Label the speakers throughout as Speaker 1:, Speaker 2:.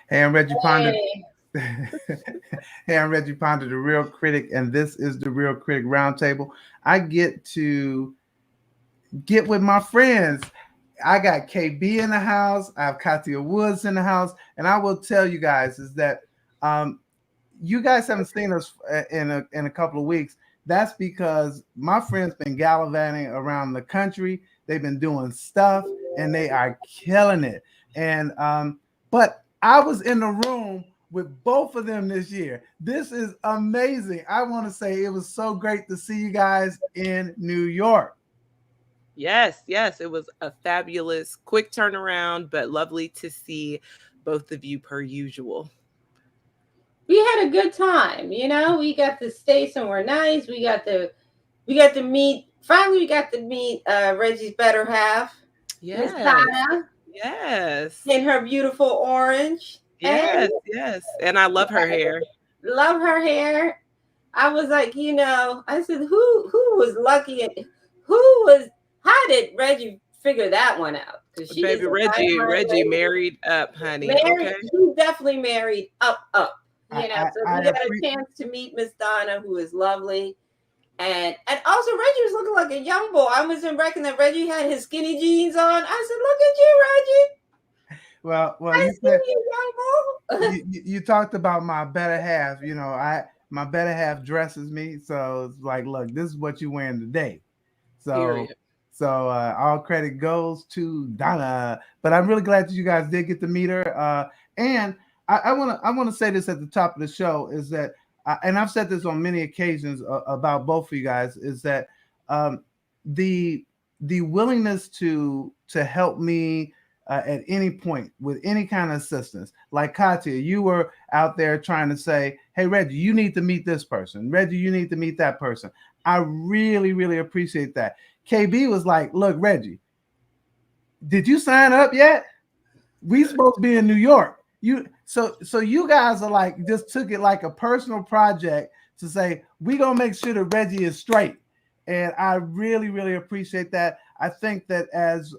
Speaker 1: Hey, I'm Reggie Ponder.
Speaker 2: Hey.
Speaker 1: Hey, I'm Reggie Ponder, the Real Critic, and this is the Real Critic Roundtable. I get to get with my friends. I got KB in the house. I have Katia Woods in the house, and I will tell you guys is that um, you guys haven't seen us in a couple of weeks. That's because my friends been gallivanting around the country. They've been doing stuff, and they are killing it. And but I was in the room with both of them this year. This is amazing. I want to say it was so great to see you guys in New York.
Speaker 3: Yes, yes, it was a fabulous, quick turnaround, but lovely to see both of you per usual.
Speaker 2: We had a good time, We got to stay somewhere nice. We got to meet. Finally, we got to meet Reggie's better half, Miss
Speaker 3: Yes,
Speaker 2: Donna,
Speaker 3: yes,
Speaker 2: in her beautiful orange, and
Speaker 3: yes, yes. And I love her hair.
Speaker 2: love her hair. I was like, I said, who was lucky and who was? How did Reggie figure that one out? Because she is
Speaker 3: Baby
Speaker 2: a fine, fine
Speaker 3: Reggie
Speaker 2: lady.
Speaker 3: married up, honey.
Speaker 2: Married,
Speaker 3: Okay.
Speaker 2: he definitely married up.
Speaker 1: I
Speaker 2: So
Speaker 1: I,
Speaker 2: we
Speaker 1: I
Speaker 2: got a chance to meet Miss Donna, who is lovely. And also Reggie was looking like a young boy. I wasn't reckoning that Reggie had his skinny jeans on. I said, "Look at you, Reggie.
Speaker 1: well,
Speaker 2: I
Speaker 1: you
Speaker 2: see
Speaker 1: said
Speaker 2: you, young boy."
Speaker 1: you talked about my better half. My better half dresses me, so it's like, look, this is what you wearing today. So,
Speaker 3: Period.
Speaker 1: all credit goes to Donna. But I'm really glad that you guys did get to meet her. And I want to say this at the top of the show is that, and I've said this on many occasions about both of you guys, is that um, the the willingness to help me at any point with any kind of assistance. Like Katya, you were out there trying to say, "Hey, Reggie, you need to meet this person. Reggie, you need to meet that person." I really, really appreciate that. KB was like, "Look, Reggie, did you sign up yet? We supposed to be in New York. So you guys are like just took it like a personal project to say we gonna make sure that Reggie is straight, and I really, really appreciate that. I think that as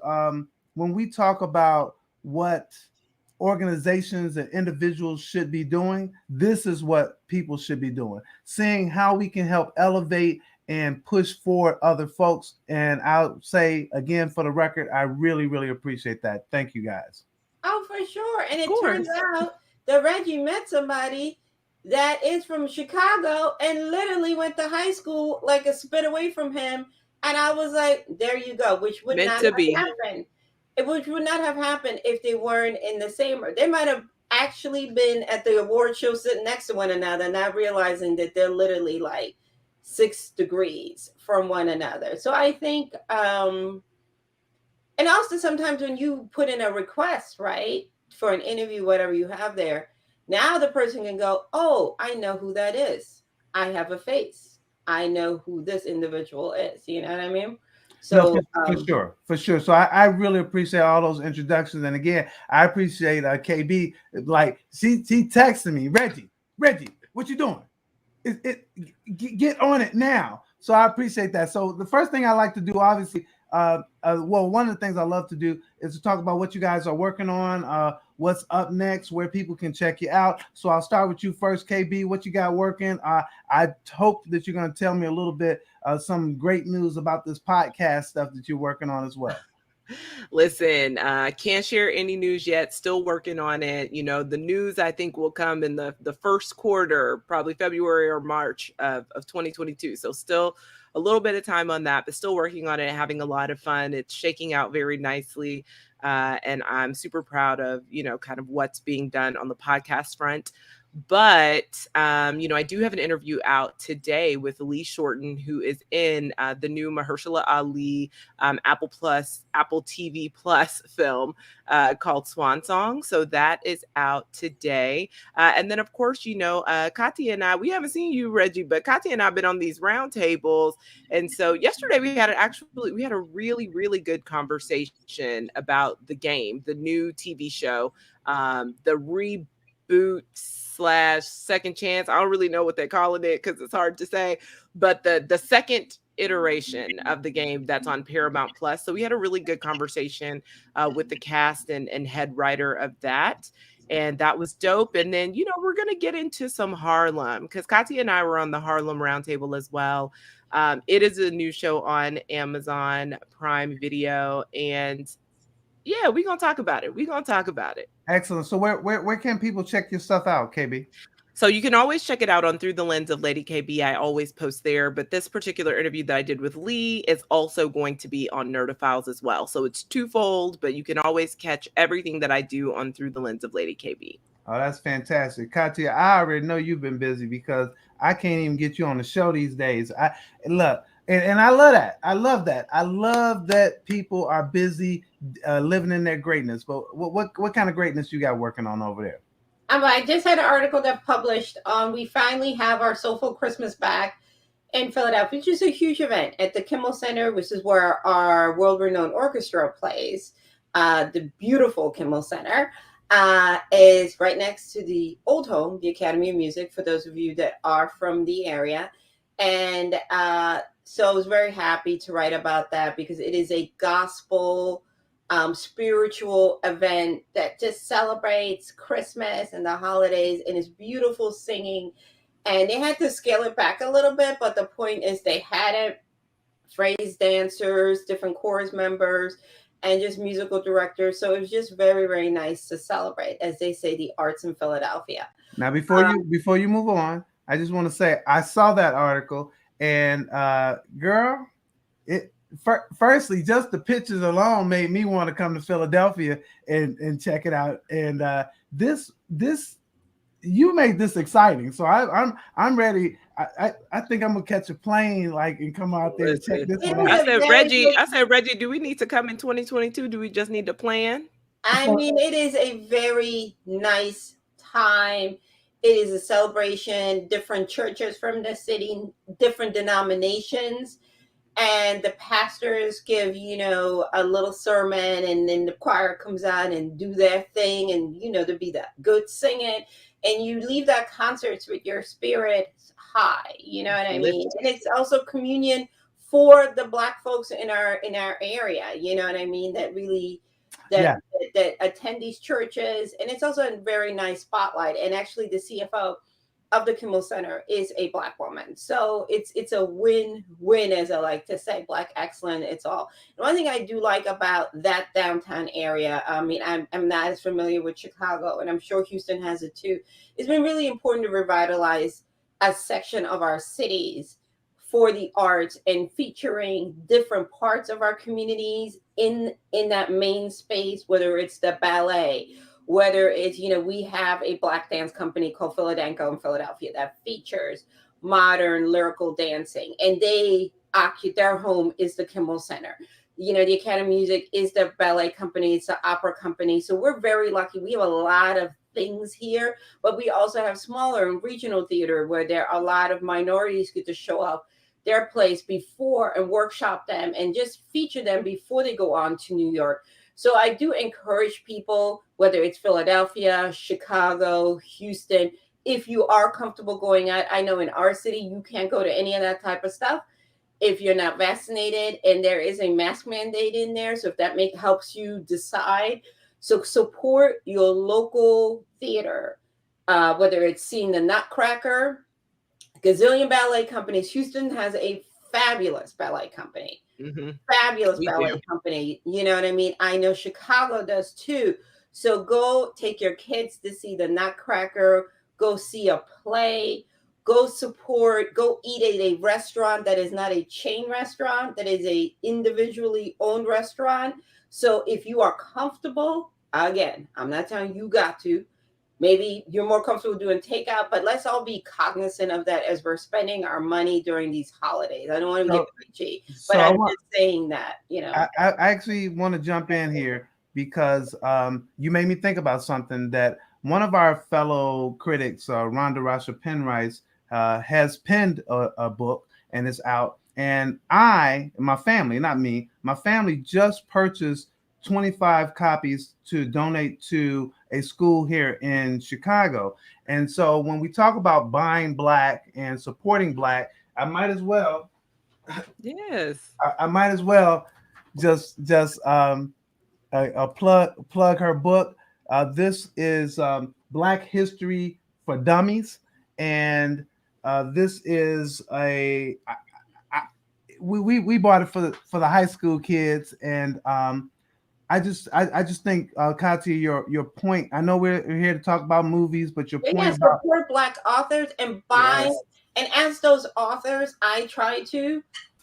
Speaker 1: when we talk about what organizations and individuals should be doing, this is what people should be doing. Seeing how we can help elevate and push forward other folks. And I'll say again for the record, I really, really appreciate that. Thank you guys.
Speaker 2: Oh, for sure. And
Speaker 3: Of
Speaker 2: it turns
Speaker 3: course.
Speaker 2: out that Reggie met somebody that is from Chicago and literally went to high school like a spit away from him. And I was like, there you go, which would
Speaker 3: Meant
Speaker 2: not
Speaker 3: to
Speaker 2: have
Speaker 3: be.
Speaker 2: happened. Which would not have happened if they weren't in the same. They might have actually been at the award show sitting next to one another, not realizing that they're literally like 6 degrees from one another. So I think and also sometimes when you put in a request, right, for an interview, whatever you have there, now the person can go, oh, I know who that is. I have a face. I know who this individual is. You know what I mean?
Speaker 1: No,
Speaker 2: So,
Speaker 1: for sure, for sure. So I really appreciate all those introductions, and again, I appreciate KB. Like she texted me, Reggie, what you doing? Get on it now. So I appreciate that. So the first thing I like to do, obviously, well, one of the things I love to do is to talk about what you guys are working on, what's up next, where people can check you out. So I'll start with you first, KB. What you got working? I hope that you're going to tell me a little bit some great news about this podcast stuff that you're working on as well.
Speaker 3: Listen, can't share any news yet. Still working on it. The news I think will come in the first quarter, probably February or March of 2022. So still a little bit of time on that, but still working on it, having a lot of fun. It's shaking out very nicely. And I'm super proud of, kind of what's being done on the podcast front. But, I do have an interview out today with Lee Shorten, who is in the new Mahershala Ali Apple TV Plus film called Swan Song. So that is out today. And then, of course, Katya and I, we haven't seen you, Reggie, but Katya and I have been on these roundtables. And so yesterday we had a really, really good conversation about the game, the new TV show, the reboot / second chance. I don't really know what they're calling it because it's hard to say, but the second iteration of the game that's on Paramount Plus. So we had a really good conversation with the cast and head writer of that. And that was dope. And then, we're going to get into some Harlem because Katya and I were on the Harlem Roundtable as well. It is a new show on Amazon Prime Video. And yeah, we're going to talk about it.
Speaker 1: Excellent. So where can people check your stuff out, KB?
Speaker 3: So you can always check it out on Through the Lens of Lady KB. I always post there, but this particular interview that I did with Lee is also going to be on Nerdophiles as well. So it's twofold, but you can always catch everything that I do on Through the Lens of Lady KB.
Speaker 1: Oh, that's fantastic. Katya, I already know you've been busy because I can't even get you on the show these days. I love that. I love that. I love that people are busy living in their greatness. But what kind of greatness you got working on over there?
Speaker 2: I just had an article that published on we finally have our Soulful Christmas back in Philadelphia, which is a huge event at the Kimmel Center, which is where our world-renowned orchestra plays. The beautiful Kimmel Center is right next to the old home, the Academy of Music, for those of you that are from the area. And so I was very happy to write about that because it is a gospel spiritual event that just celebrates Christmas and the holidays, and it's beautiful singing. And they had to scale it back a little bit, but the point is they had it, phrase dancers, different chorus members, and just musical directors. So it was just very, very nice to celebrate, as they say, the arts in Philadelphia.
Speaker 1: Now, before you move on, I just want to say I saw that article, and girl, firstly, just the pictures alone made me want to come to Philadelphia and check it out. And this you made this exciting, so I'm ready. I think I'm gonna catch a plane and come out there and check this one out.
Speaker 3: I said, Reggie, do we need to come in 2022? Do we just need to plan?
Speaker 2: I mean, it is a very nice time. It is a celebration, different churches from the city, different denominations. And the pastors give, a little sermon, and then the choir comes out and do their thing, and, to be that good singing. And you leave that concerts with your spirit high, you know what I mean? And it's also communion for the Black folks in our area, you know what I mean? That really, that attend these churches. And it's also a very nice spotlight. And actually the CFO of the Kimmel Center is a Black woman. So it's a win-win, as I like to say. Black excellence, it's all. And one thing I do like about that downtown area, I mean, I'm not as familiar with Chicago, and I'm sure Houston has it too. It's been really important to revitalize a section of our cities for the arts and featuring different parts of our communities in that main space, whether it's the ballet, whether it's, we have a Black dance company called Philadanco in Philadelphia that features modern lyrical dancing, and their home is the Kimmel Center. The Academy of Music is the ballet company, it's the opera company. So we're very lucky. We have a lot of things here, but we also have smaller and regional theater where there are a lot of minorities get to show up their place before and workshop them and just feature them before they go on to New York. So I do encourage people, whether it's Philadelphia, Chicago, Houston, if you are comfortable going out. I know in our city, you can't go to any of that type of stuff if you're not vaccinated, and there is a mask mandate in there. So if that helps you decide, so support your local theater, whether it's seeing the Nutcracker, gazillion ballet companies. Houston has a fabulous ballet company. Mm-hmm. Fabulous ballet company. You know what I mean? I know Chicago does too. So go take your kids to see the Nutcracker, go see a play, go support, go eat at a restaurant that is not a chain restaurant, that is a individually owned restaurant. So if you are comfortable, again, I'm not telling you got to, maybe you're more comfortable doing takeout, but let's all be cognizant of that as we're spending our money during these holidays. I don't want to get preachy, but I'm just saying that,
Speaker 1: I actually want to jump in here because you made me think about something that one of our fellow critics, Rhonda Rasha Penrice, has penned a book, and it's out. And my family just purchased 25 copies to donate to a school here in Chicago. And so when we talk about buying Black and supporting Black, I might as well
Speaker 3: Yes.
Speaker 1: I might as well just plug her book. This is Black History for Dummies, and this is I, we bought it for the high school kids, and I just think, Katya, your point. I know we're here to talk about movies, but your point
Speaker 2: Yes,
Speaker 1: about
Speaker 2: support Black authors and buy.
Speaker 3: Yes.
Speaker 2: And as those authors, I try to.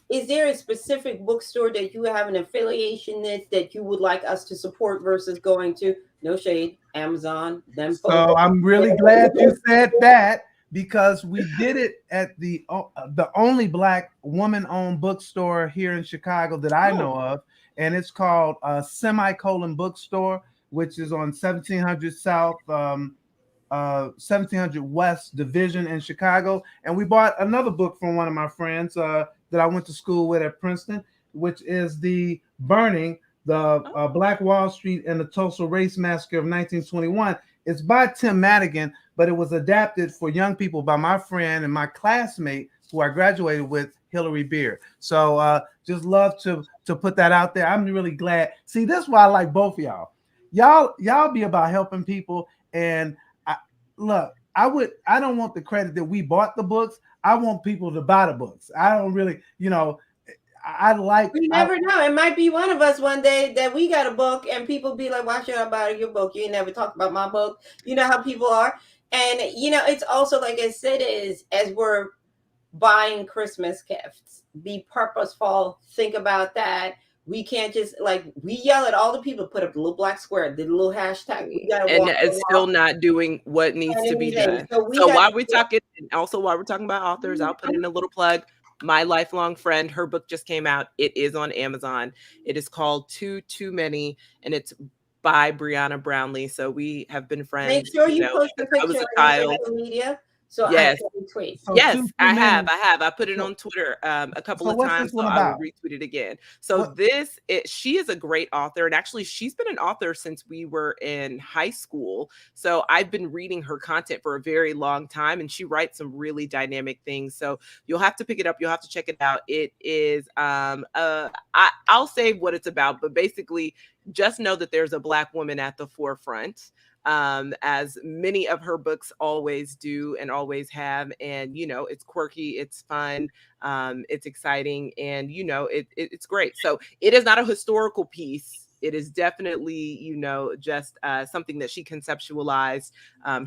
Speaker 2: Is there a specific bookstore that you have an affiliation with that you would like us to support versus going to, no shade, Amazon, them folks?
Speaker 1: so I'm really glad you said that, because we did it at the only Black woman-owned bookstore here in Chicago that I know of, and it's called Semicolon Bookstore, which is on 1700 South, 1700 West Division in Chicago. And we bought another book from one of my friends that I went to school with at Princeton, which is The Burning, the Black Wall Street and the Tulsa Race Massacre of 1921. It's by Tim Madigan, but it was adapted for young people by my friend and my classmate who I graduated with, Hillary Beer. So just love to put that out there. I'm really glad. See, this is why I like both of y'all. Y'all be about helping people. And look, I don't want the credit that we bought the books. I want people to buy the books. I don't really, I like.
Speaker 2: You never know. It might be one of us one day that we got a book and people be like, why should I buy your book? You ain't never talk about my book. You know how people are. And, it's also, like I said, is as we're buying Christmas gifts, be purposeful. Think about that. We can't just we yell at all the people, put up the little black square, the little hashtag. We gotta
Speaker 3: and it's still not doing what needs to be done. So while we're talking, and also while we're talking about authors, I'll put in a little plug. My lifelong friend, her book just came out. It is on Amazon. It is called Too Many, and it's by Brianna Brownlee. So we have been friends.
Speaker 2: Make sure you post the picture on social media. So
Speaker 3: yes,
Speaker 2: I can retweet.
Speaker 3: So yes, I have. I put it on Twitter a couple of times, so I will retweet it again. So she is a great author, and actually, she's been an author since we were in high school. So I've been reading her content for a very long time, and she writes some really dynamic things. So you'll have to pick it up. You'll have to check it out. It is I'll say what it's about, but basically, just know that there's a Black woman at the forefront. As many of her books always do and always have. And, it's quirky, it's fun, it's exciting, and, it's great. So it is not a historical piece. It is definitely, just something that she conceptualized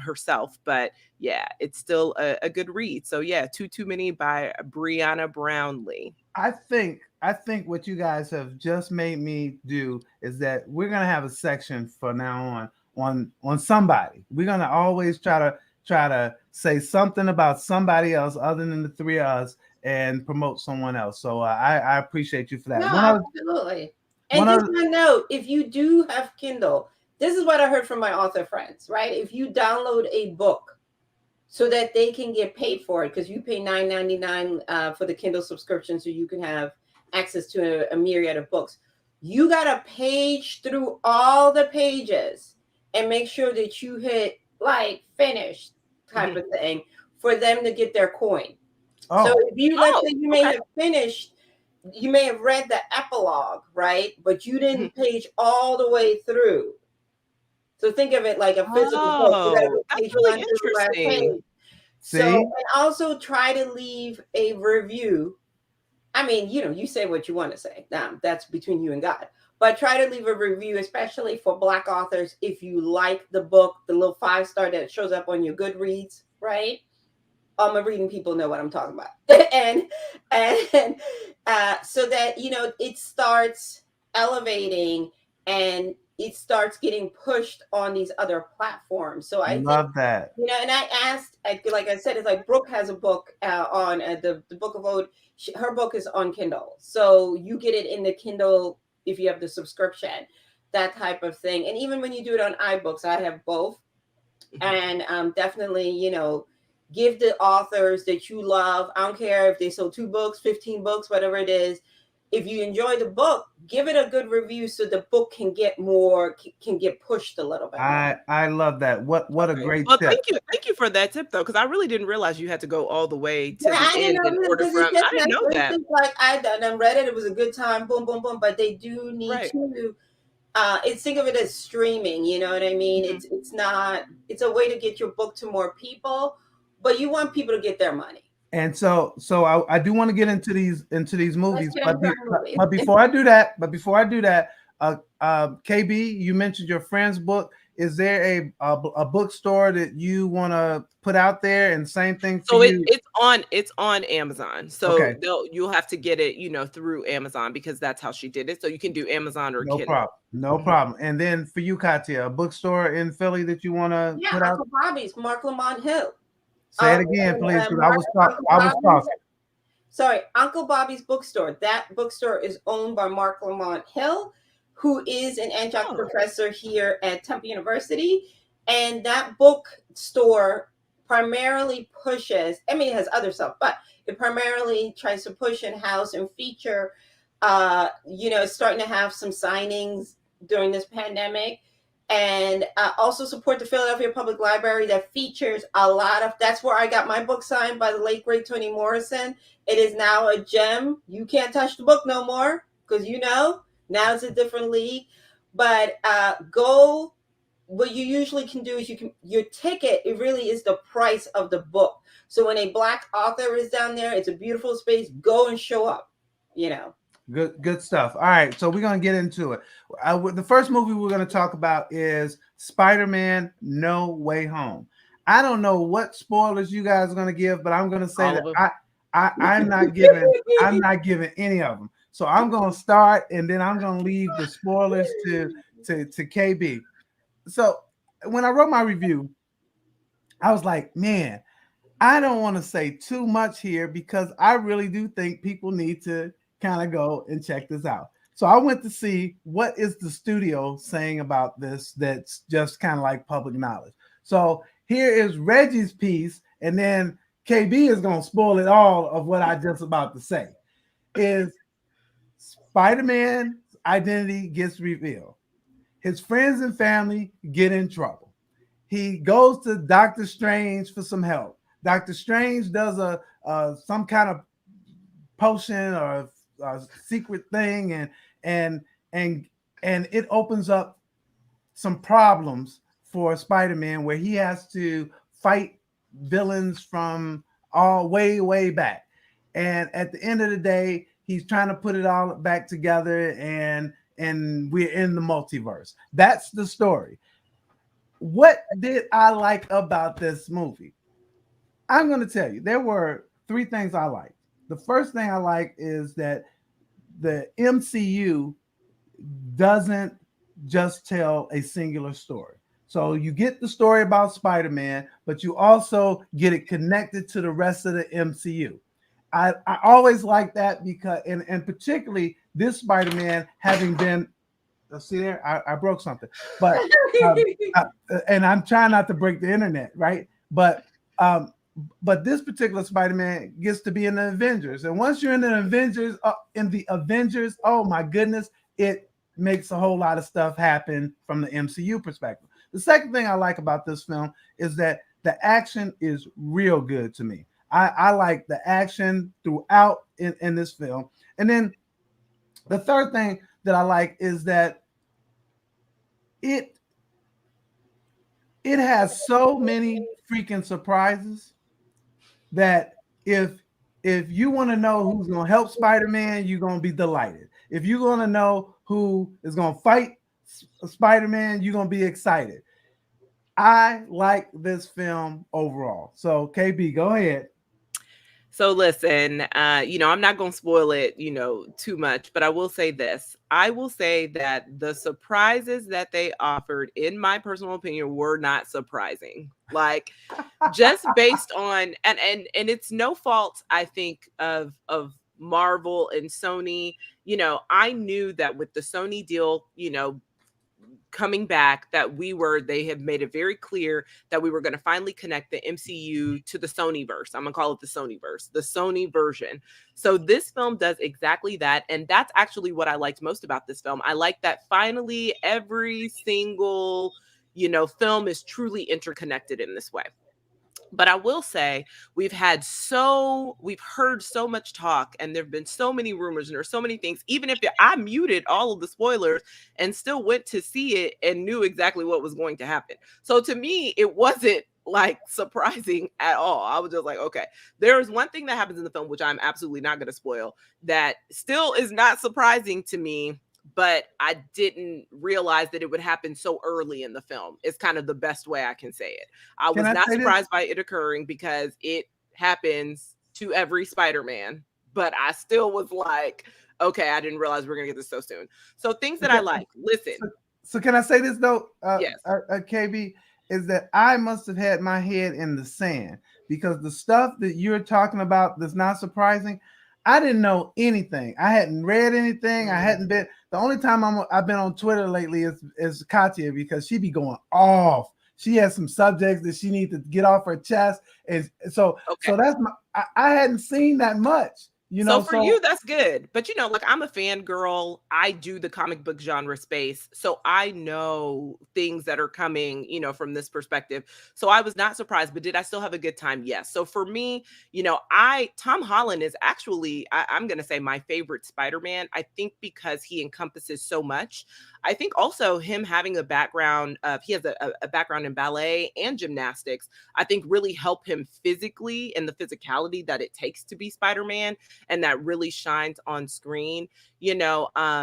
Speaker 3: herself. But yeah, it's still a good read. So yeah, Too Many by Brianna Brownlee.
Speaker 1: I think what you guys have just made me do is that we're going to have a section from now on somebody. We're gonna always try to say something about somebody else other than the three of us and promote someone else. So I appreciate you for that.
Speaker 2: No, absolutely. And just a note, if you do have Kindle, this is what I heard from my author friends, right? If you download a book so that they can get paid for it, because you pay $9.99 for the Kindle subscription, so you can have access to a myriad of books. You gotta page through all the pages and make sure that you hit finish type of thing for them to get their coin. So if you you may have finished, you may have read the epilogue, right? But you didn't page all the way through. So think of it like a physical book.
Speaker 3: That's really interesting.
Speaker 2: So and also try to leave a review. I mean, you say what you want to say. Now that's between you and God. But try to leave a review, especially for Black authors, if you like the book, the little 5-star that shows up on your Goodreads, right? My reading people know what I'm talking about. and so that, it starts elevating and it starts getting pushed on these other platforms. So I
Speaker 1: love that.
Speaker 2: And I asked, like I said, it's like Brooke has a book on the Book of Ode. Her book is on Kindle. So you get it in the Kindle if you have the subscription, that type of thing. And even when you do it on iBooks, I have both. And definitely, give the authors that you love. I don't care if they sold 2 books, 15 books, whatever it is. if you enjoy the book, give it a good review so the book can get pushed a little bit more.
Speaker 1: I love that. What a great
Speaker 3: Well,
Speaker 1: tip.
Speaker 3: thank you for that tip though, because I really didn't realize you had to go all the way to
Speaker 2: Yeah,
Speaker 3: the
Speaker 2: I didn't
Speaker 3: end
Speaker 2: know
Speaker 3: in
Speaker 2: either,
Speaker 3: order
Speaker 2: because
Speaker 3: from.
Speaker 2: it's just
Speaker 3: I didn't
Speaker 2: like,
Speaker 3: know
Speaker 2: for
Speaker 3: that.
Speaker 2: instance, like I done read it. It was a good time. Boom, boom, boom. But they do need
Speaker 3: Right.
Speaker 2: to. It's think of it as streaming. You know what I mean? It's not. It's a way to get your book to more people, but you want people to get their money.
Speaker 1: And so I do want to get into these movies,
Speaker 2: Let's get into our movies.
Speaker 1: but before I do that, KB, you mentioned your friend's book. Is there a bookstore that you want to put out there? And same thing for
Speaker 3: So
Speaker 1: you.
Speaker 3: it's on Amazon. So
Speaker 1: Okay.
Speaker 3: you'll have to get it, through Amazon, because that's how she did it. So you can do Amazon or
Speaker 1: No
Speaker 3: Kindle.
Speaker 1: problem. No problem. And then for you, Katya, a bookstore in Philly that you want to put out?
Speaker 2: Uncle Bobby's, Mark Lamont Hill.
Speaker 1: Say it again, please. I was talking.
Speaker 2: Sorry, Uncle Bobby's bookstore. That bookstore is owned by Mark Lamont Hill, who is an adjunct professor here at Temple University. And that bookstore primarily pushes, I mean, it has other stuff, but it primarily tries to push and house and feature, it's starting to have some signings during this pandemic. And also support the Philadelphia Public Library that features a lot of, that's where I got my book signed by the late, great Toni Morrison. It is now a gem. You can't touch the book no more, because now it's a different league. But what you usually can do is your ticket, it really is the price of the book. So when a Black author is down there, it's a beautiful space. Go and show up,
Speaker 1: Good stuff. All right, so we're gonna get into it. The first movie we're gonna talk about is Spider-Man: No Way Home. I don't know what spoilers you guys are gonna give, but I'm gonna say that I'm not giving any of them. So I'm gonna start, and then I'm gonna leave the spoilers to KB. So when I wrote my review, I was like, man, I don't want to say too much here, because I really do think people need to kind of go and check this out. So I went to see what is the studio saying about this that's just kind of like public knowledge. So here is Reggie's piece, and then KB is going to spoil it all of what I just about to say. Is Spider-Man's identity gets revealed. His friends and family get in trouble. He goes to Doctor Strange for some help. Doctor Strange does some kind of potion or a secret thing, and it opens up some problems for Spider-Man, where he has to fight villains from all way back. And at the end of the day, he's trying to put it all back together, and we're in the multiverse. That's the story. What did I like about this movie? I'm going to tell you, there were 3 things I liked. The first thing I like is that the MCU doesn't just tell a singular story. So you get the story about Spider-Man, but you also get it connected to the rest of the MCU. I always like that, because, and particularly this Spider-Man having been, see there, I broke something, but and I'm trying not to break the internet, right? But this particular Spider-Man gets to be in the Avengers, and once you're in the Avengers, oh my goodness, it makes a whole lot of stuff happen from the MCU perspective. The second thing I like about this film is that the action is real good to me. I like the action throughout in this film. And then the third thing that I like is that it has so many freaking surprises that if you want to know who's going to help Spider-Man, you're going to be delighted. If you're going to know who is going to fight Spider-Man, you're going to be excited. I like this film overall. So KB, go ahead.
Speaker 3: So listen, I'm not going to spoil it, too much, but I will say this. I will say that the surprises that they offered, in my personal opinion, were not surprising. Like, just based on, and it's no fault, I think, of Marvel and Sony. I knew that with the Sony deal, coming back, that they have made it very clear that we were going to finally connect the MCU to the Sonyverse. I'm going to call it the Sonyverse, the Sony version. So this film does exactly that. And that's actually what I liked most about this film. I like that finally every single, film is truly interconnected in this way. But I will say we've heard so much talk, and there've been so many rumors, and there's so many things. Even if I muted all of the spoilers and still went to see it and knew exactly what was going to happen. So to me, it wasn't like surprising at all. I was just like, okay, there's one thing that happens in the film, which I'm absolutely not going to spoil, that still is not surprising to me, but I didn't realize that it would happen so early in the film. It's kind of the best way I can say it. I was not surprised by it occurring because it happens to every Spider-Man, but I still was like, okay, I didn't realize we were going to get this so soon. So things that I like, listen.
Speaker 1: So can I say this though?
Speaker 3: Yes.
Speaker 1: KB, is that I must have had my head in the sand, because the stuff that you're talking about that's not surprising, I didn't know anything. I hadn't read anything. I hadn't been. The only time I've been on Twitter lately is Katya, because she be going off. She has some subjects that she needs to get off her chest, and so that's I hadn't seen that much.
Speaker 3: So for you, that's good. But like, I'm a fangirl. I do the comic book genre space. So I know things that are coming, from this perspective. So I was not surprised, but did I still have a good time? Yes. So for me, Tom Holland is actually, I'm going to say, my favorite Spider-Man. I think because he encompasses so much. I think also him having a background he has a background in ballet and gymnastics, I think really help him physically, and the physicality that it takes to be Spider-Man. And that really shines on screen. Zendaya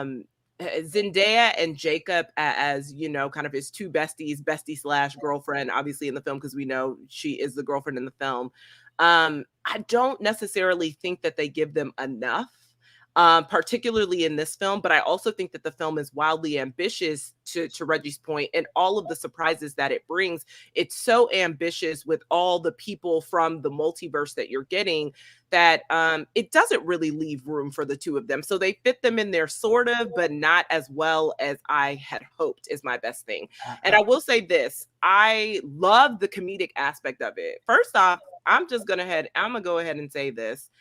Speaker 3: and Jacob as, kind of his two bestie / girlfriend, obviously in the film, because we know she is the girlfriend in the film. I don't necessarily think that they give them enough, particularly in this film, but I also think that the film is wildly ambitious, to Reggie's point, and all of the surprises that it brings. It's so ambitious with all the people from the multiverse that you're getting, that it doesn't really leave room for the two of them. So they fit them in there sort of, but not as well as I had hoped, is my best thing. And I will say this, I love the comedic aspect of it. First off, I'm going to go ahead and say this.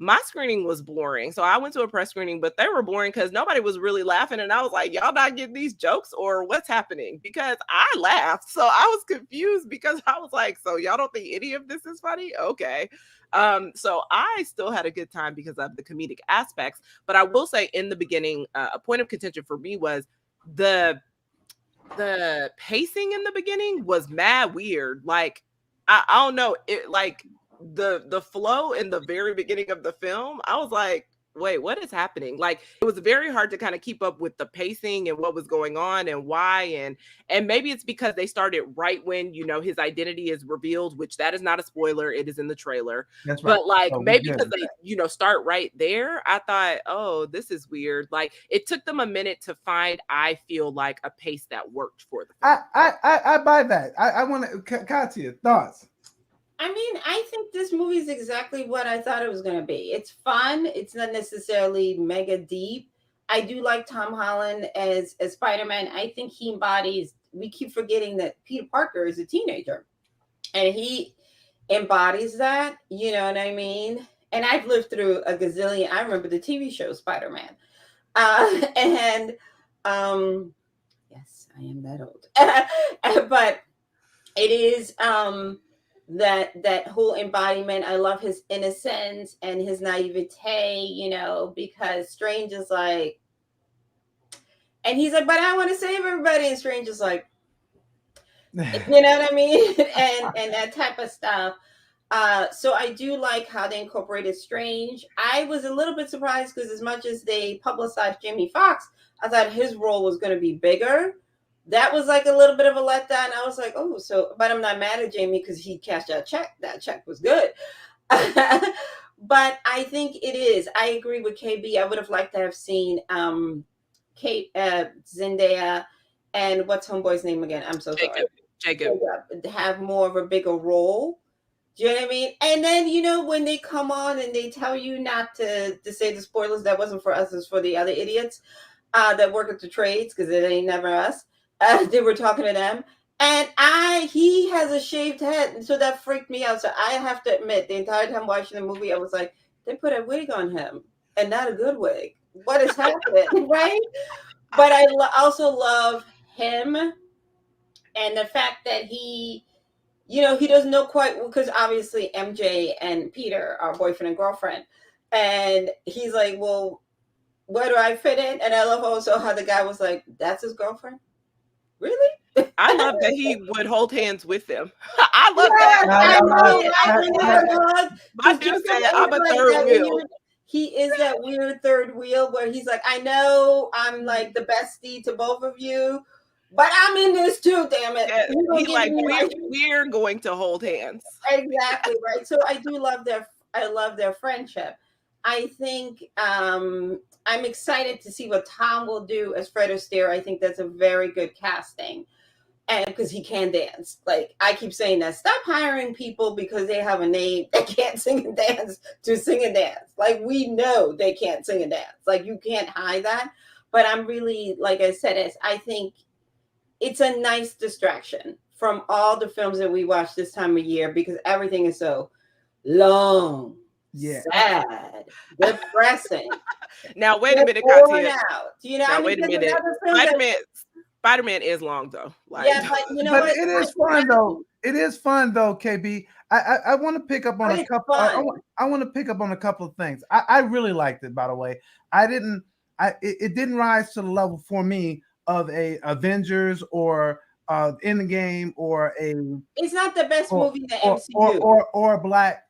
Speaker 3: My screening was boring. So I went to a press screening, but they were boring because nobody was really laughing. And I was like, y'all not getting these jokes, or what's happening? Because I laughed. So I was confused, because I was like, so y'all don't think any of this is funny? Okay. So I still had a good time because of the comedic aspects. But I will say, in the beginning, a point of contention for me was the pacing in the beginning was mad weird. Like, I don't know. It like the flow in the very beginning of the film, I was like, wait, what is happening? Like, it was very hard to kind of keep up with the pacing and what was going on and why. And maybe it's because they started right when, his identity is revealed, which that is not a spoiler. It is in the trailer. That's right. But like, maybe because they, start right there, I thought, oh, this is weird. Like, it took them a minute to find, I feel like, a pace that worked for the film.
Speaker 1: I buy that. I want to, Katya, thoughts?
Speaker 2: I mean, I think this movie is exactly what I thought it was going to be. It's fun. It's not necessarily mega deep. I do like Tom Holland as Spider-Man. I think he embodies, we keep forgetting that Peter Parker is a teenager. And he embodies that, you know what I mean? And I've lived through a gazillion. I remember the TV show Spider-Man. Yes, I am that old. But it is... that whole embodiment. I love his innocence and his naivete, because Strange is like, and he's like, but I want to save everybody, and Strange is like, you know what I mean? and that type of stuff. So I do like how they incorporated Strange. I was a little bit surprised, because as much as they publicized Jamie Foxx, I thought his role was going to be bigger. That was like a little bit of a letdown. I was like, oh, but I'm not mad at Jamie, because he cashed that check. That check was good. But I think it is. I agree with KB. I would have liked to have seen Zendaya and what's homeboy's name again? I'm so sorry. Jacob. Have more of a bigger role. Do you know what I mean? And then, when they come on and they tell you not to say the spoilers, that wasn't for us, it's for the other idiots that work at the trades, because it ain't never us. They were talking to them. And he has a shaved head, and so that freaked me out. So I have to admit, the entire time watching the movie, I was like, they put a wig on him, and not a good wig. What is happening, right? But I also love him, and the fact that he doesn't know quite, because obviously MJ and Peter are boyfriend and girlfriend, and he's like, well, where do I fit in? And I love also how the guy was like, that's his girlfriend? Really?
Speaker 3: I love that he would hold hands with them. I love that. My dude said, I'm a third wheel.
Speaker 2: He is that weird third wheel where he's like, I know I'm like the bestie to both of you, but I'm in this too, damn it.
Speaker 3: Yeah, he's like, we're going to hold hands.
Speaker 2: Exactly, right. So I love their friendship. I think I'm excited to see what Tom will do as Fred Astaire. I think that's a very good casting. And because he can dance. Like, I keep saying that. Stop hiring people because they have a name that can't sing and dance to sing and dance. Like, we know they can't sing and dance. Like, you can't hide that. But I'm really, like I said, I think it's a nice distraction from all the films that we watch this time of year, because everything is so long, sad, depressing.
Speaker 3: Now, wait a minute, Katia.
Speaker 2: Wait
Speaker 3: a minute. SpiderMan is long though.
Speaker 2: Like, yeah, but you know what?
Speaker 1: It is fun though. It is fun though, KB. I want to pick up on a couple. I want to pick up on a couple of things. I really liked it, by the way. It didn't rise to the level for me of a Avengers or Endgame or a.
Speaker 2: It's not the best movie in the MCU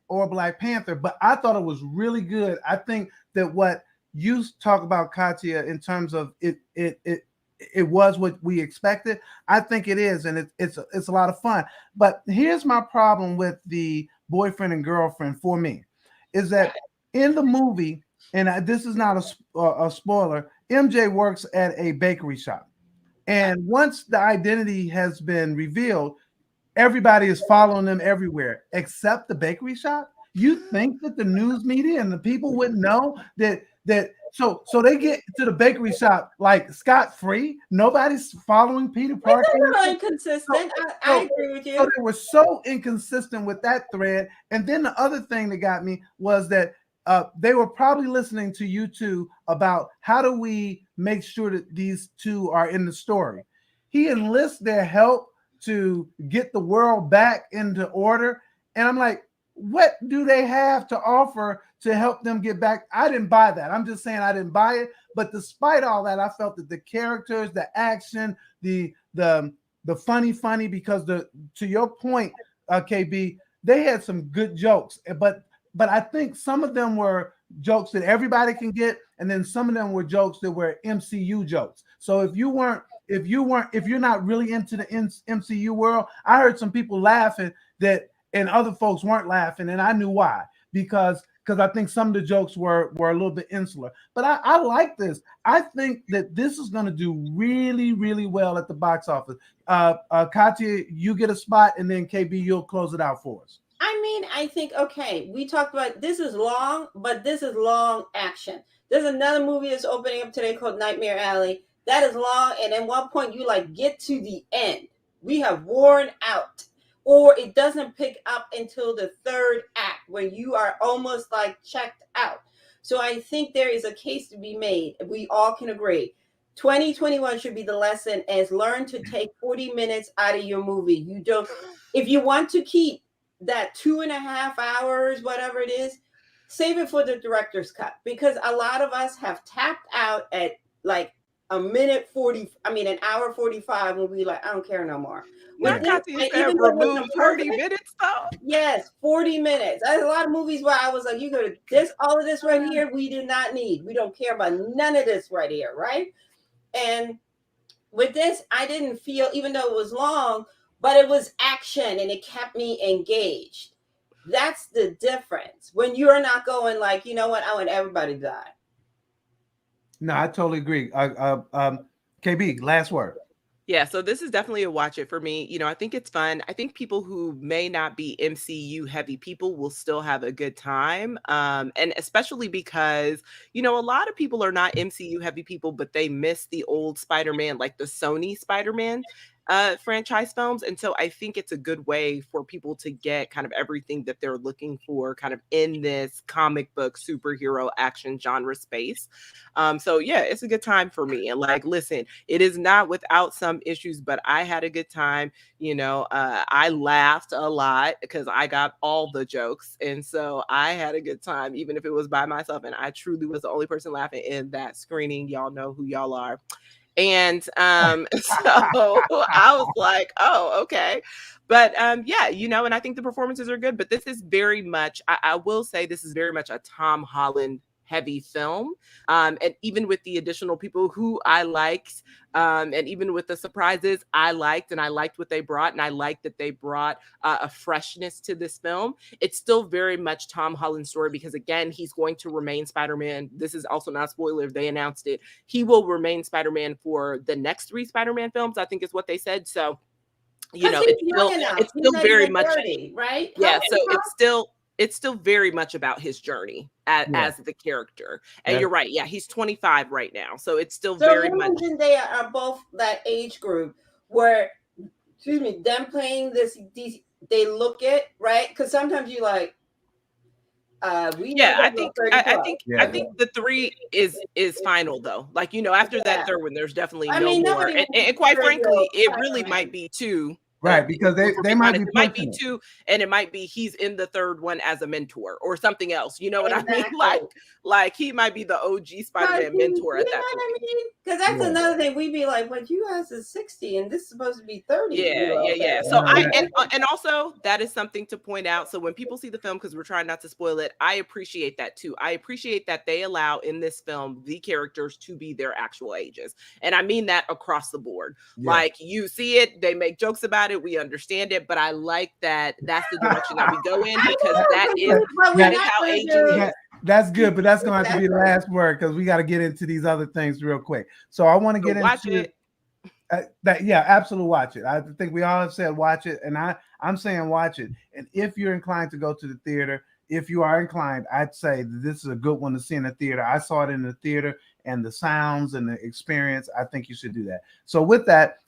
Speaker 1: or Black Panther, but I thought it was really good. I think that what you talk about, Katia, in terms of it was what we expected. I think it is, and it's a lot of fun. But here's my problem with the boyfriend and girlfriend for me, is that in the movie, and this is not a spoiler, MJ works at a bakery shop. And once the identity has been revealed, everybody is following them everywhere except the bakery shop. You think that the news media and the people wouldn't know that so they get to the bakery shop like scot-free. Nobody's following Peter Parker.
Speaker 2: It's a little inconsistent. I agree with you.
Speaker 1: So they were so inconsistent with that thread. And then the other thing that got me was that they were probably listening to you two about how do we make sure that these two are in the story. He enlists their help to get the world back into order. And I'm like, what do they have to offer to help them get back? I didn't buy that. I'm just saying I didn't buy it. But despite all that, I felt that the characters, the action, the funny, because to your point, KB, they had some good jokes. But I think some of them were jokes that everybody can get, and then some of them were jokes that were MCU jokes. So if you're not really into the MCU world, I heard some people laughing and other folks weren't laughing, and I knew why, because I think some of the jokes were a little bit insular. But I like this. I think that this is going to do really, really well at the box office. Katia, you get a spot, and then KB, you'll close it out for us.
Speaker 2: I think, okay, we talked about this is long, but this is long action. There's another movie that's opening up today called Nightmare Alley. That is long, and at one point you get to the end. We have worn out. Or it doesn't pick up until the third act where you are almost checked out. So I think there is a case to be made. We all can agree. 2021 should be the lesson as learn to take 40 minutes out of your movie. If you want to keep that 2.5 hours, whatever it is, save it for the director's cut, because a lot of us have tapped out at an hour 45 when we I don't care no more.
Speaker 3: Remove 30 minutes though.
Speaker 2: Yes, 40 minutes. There's a lot of movies where I was like, you go to this, all of this right here, we did not need. We don't care about none of this right here, right? And with this, I didn't feel, even though it was long, but it was action and it kept me engaged. That's the difference. When you're not going you know what, I want everybody to die.
Speaker 1: No, I totally agree. KB, last word.
Speaker 3: Yeah, so this is definitely a watch it for me. I think it's fun. I think people who may not be MCU heavy people will still have a good time. And especially because, a lot of people are not MCU heavy people, but they miss the old Spider-Man, like the Sony Spider-Man franchise films. And so I think it's a good way for people to get kind of everything that they're looking for kind of in this comic book superhero action genre space. So yeah, it's a good time for me. And like, listen, it is not without some issues, but I had a good time. I laughed a lot because I got all the jokes. And so I had a good time, even if it was by myself. And I truly was the only person laughing in that screening. Y'all know who y'all are. And so I was like, oh, okay. But yeah, and I think the performances are good. But this is very much, I will say, this is very much a Tom Holland heavy film. And even with the additional people who I liked, and even with the surprises I liked, and I liked what they brought, and I liked that they brought a freshness to this film. It's still very much Tom Holland's story because, again, he's going to remain Spider-Man. This is also not a spoiler. They announced it. He will remain Spider-Man for the next 3 Spider-Man films, I think is what they said. So, it's still very much
Speaker 2: 30, right?
Speaker 3: Yeah, so it's still very much about his journey as the character. And you're right. Yeah, he's 25 right now. So it's still very much.
Speaker 2: And they are both that age group where, them playing they look it, right? Because sometimes you like, I think the 3 is final though. Like, after that third one, there's definitely no more. And quite frankly, it really might be 2.
Speaker 1: Right, because they might be
Speaker 3: 2, and it might be he's in the third one as a mentor or something else. You know what I mean? Like he might be the OG Spider-Man mentor at that point.
Speaker 2: Because that's another thing. We'd be like, "Well, you guys is 60, and this is supposed to be 30."
Speaker 3: Yeah. So and also that is something to point out. So when people see the film, because we're trying not to spoil it, I appreciate that too. I appreciate that they allow in this film the characters to be their actual ages, and I mean that across the board. Yeah. Like you see it, they make jokes about it, we understand it, but I like that that's the direction that we go in because that is how aging is.
Speaker 1: That's good, but that's gonna have to be the last word because we got to get into these other things real quick. So I want to get into that. Yeah, absolutely, watch it. I think we all have said watch it, and I'm saying watch it. And if you're inclined to go to the theater, if you are inclined, I'd say that this is a good one to see in the theater. I saw it in the theater, and the sounds and the experience. I think you should do that. So with that,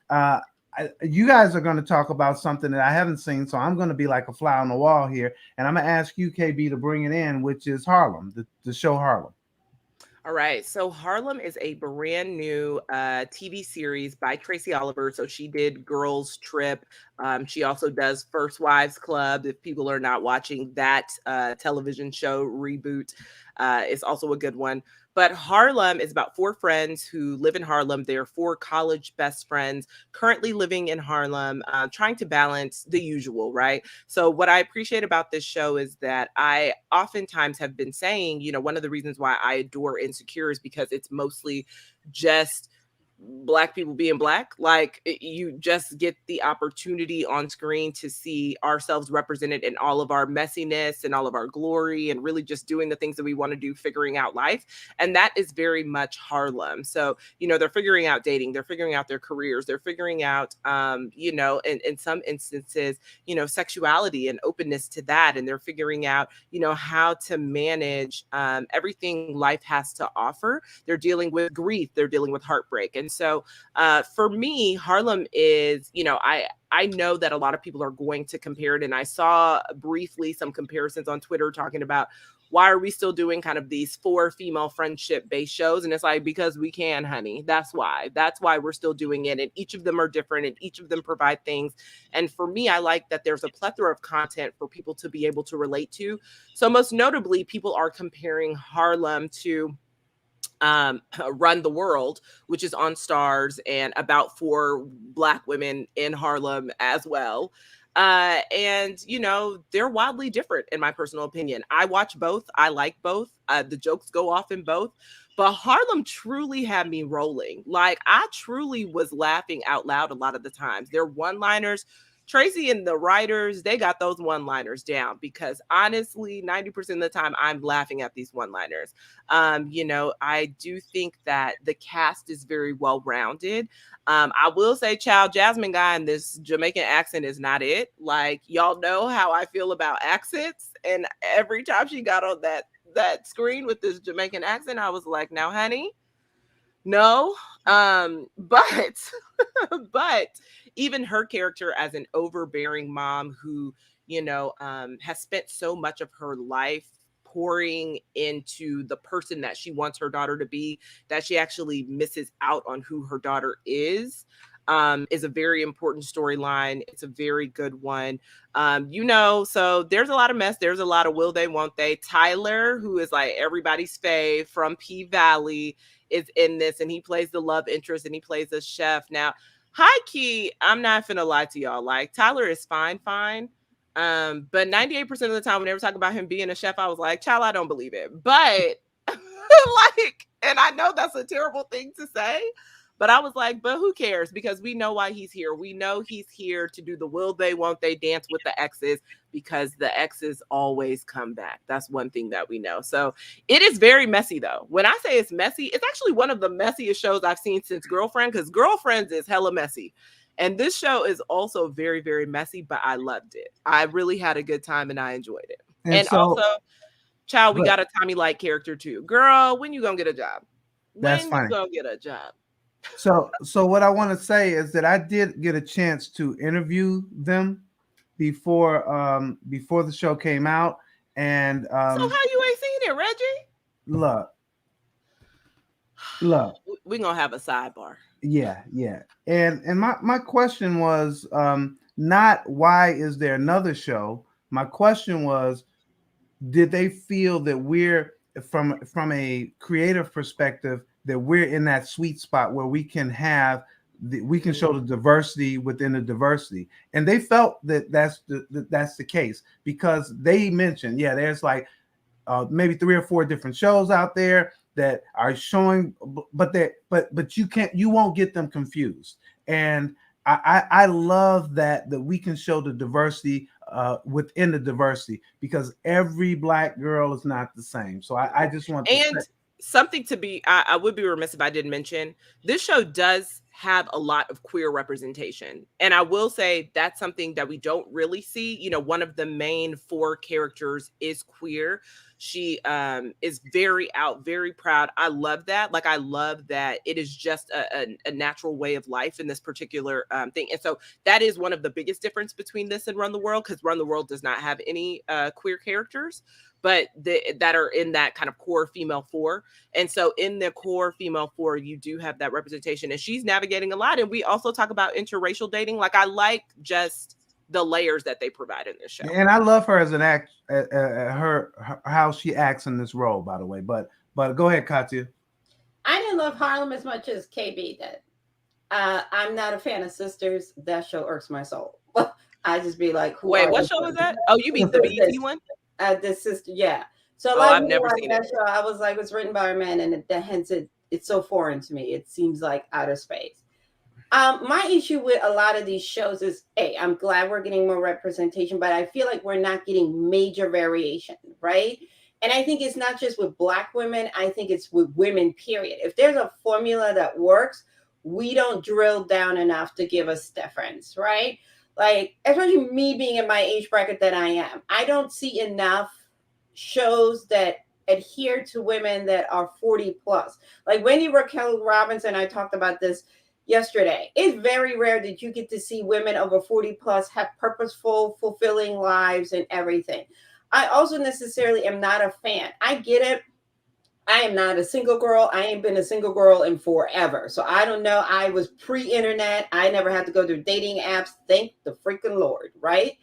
Speaker 1: you guys are going to talk about something that I haven't seen, so I'm going to be like a fly on the wall here, and I'm going to ask you, KB, to bring it in, which is Harlem, the show Harlem.
Speaker 3: All right, so Harlem is a brand new TV series by Tracy Oliver. So she did Girls Trip. She also does First Wives Club. If people are not watching that television show reboot, it's also a good one. But Harlem is about 4 friends who live in Harlem. They're 4 college best friends currently living in Harlem, trying to balance the usual, right? So what I appreciate about this show is that I oftentimes have been saying, one of the reasons why I adore Insecure is because it's mostly just Black people being Black. Like you just get the opportunity on screen to see ourselves represented in all of our messiness and all of our glory and really just doing the things that we want to do, figuring out life. And that is very much Harlem. So, they're figuring out dating, they're figuring out their careers, they're figuring out, in some instances, sexuality and openness to that. And they're figuring out, how to manage everything life has to offer. They're dealing with grief, they're dealing with heartbreak. And so for me, Harlem is, I know that a lot of people are going to compare it. And I saw briefly some comparisons on Twitter talking about why are we still doing kind of these 4 female friendship based shows? And it's like, because we can, honey. That's why we're still doing it. And each of them are different and each of them provide things. And for me, I like that there's a plethora of content for people to be able to relate to. So most notably, people are comparing Harlem to Run the World, which is on Stars and about 4 Black women in Harlem as well. And they're wildly different in my personal opinion. I watch both. I like both. The jokes go off in both. But Harlem truly had me rolling. Like I truly was laughing out loud a lot of the times. Their one-liners Tracy and the writers, they got those one-liners down, because honestly, 90% of the time I'm laughing at these one-liners. I do think that the cast is very well-rounded. I will say Child Jasmine guy in this Jamaican accent is not it. Like, y'all know how I feel about accents. And every time she got on that screen with this Jamaican accent, I was like, now, honey, no. But but even her character as an overbearing mom who, has spent so much of her life pouring into the person that she wants her daughter to be, that she actually misses out on who her daughter is a very important storyline. It's a very good one. So there's a lot of mess. There's a lot of will they, won't they. Tyler, who is like everybody's fave from P Valley, is in this, and he plays the love interest, and he plays a chef. Now, high key, I'm not finna lie to y'all. Like, Tyler is fine. But 98% of the time, whenever talk about him being a chef, I was like, child, I don't believe it. But and I know that's a terrible thing to say, but I was like, but who cares? Because we know why he's here. We know he's here to do the will they, won't they dance with the exes, because the exes always come back. That's one thing that we know. So it is very messy, though. When I say it's messy, it's actually one of the messiest shows I've seen since Girlfriend, because Girlfriends is hella messy. And this show is also very, very messy, but I loved it. I really had a good time and I enjoyed it. And so, also, child, we got a Tommy Light character too. Girl, when you gonna get a job?
Speaker 1: That's funny.
Speaker 3: You gonna get a job?
Speaker 1: So what I want to say is that I did get a chance to interview them before the show came out. And
Speaker 3: so how you ain't seen it, Reggie?
Speaker 1: Look.
Speaker 3: We're gonna have a sidebar.
Speaker 1: Yeah. And my question was not why is there another show? My question was, did they feel that we're from a creative perspective, that we're in that sweet spot where we can show the diversity within the diversity? And they felt that that's the case, because they mentioned, there's like maybe 3 or 4 different shows out there that are showing, but you won't get them confused. And I love that we can show the diversity within the diversity, because every Black girl is not the same. So I just want to say
Speaker 3: something to be, I would be remiss if I didn't mention, this show does have a lot of queer representation. And I will say that's something that we don't really see. One of the main 4 characters is queer. She is very out, very proud. I love that. Like, I love that it is just a natural way of life in this particular thing. And so that is one of the biggest difference between this and Run the World, because Run the World does not have any queer characters, but that are in that kind of core female 4. And so in the core female 4, you do have that representation, and she's navigating a lot. And we also talk about interracial dating. Like, I like just the layers that they provide in this show.
Speaker 1: And I love her as an act, her how she acts in this role, by the way. But go ahead, Katya.
Speaker 2: I didn't love Harlem as much as KB did. I'm not a fan of Sisters. That show irks my soul. I just be like,
Speaker 3: wait, what show is that? Oh, you mean the BET one?
Speaker 2: This sister, yeah. So
Speaker 3: I've never seen
Speaker 2: that show. I was like, it's written by a man, and hence it's so foreign to me. It seems like outer space. My issue with a lot of these shows is, I'm glad we're getting more representation, but I feel like we're not getting major variation, right? And I think it's not just with Black women. I think it's with women, period. If there's a formula that works, we don't drill down enough to give us difference, right? Like, especially me being in my age bracket that I am, I don't see enough shows that adhere to women that are 40 plus. Like Wendy Raquel Robinson, I talked about this yesterday. It's very rare that you get to see women over 40 plus have purposeful, fulfilling lives and everything. I also necessarily am not a fan. I get it. I am not a single girl. I ain't been a single girl in forever. So I don't know. I was pre-internet. I never had to go through dating apps. Thank the freaking Lord, right?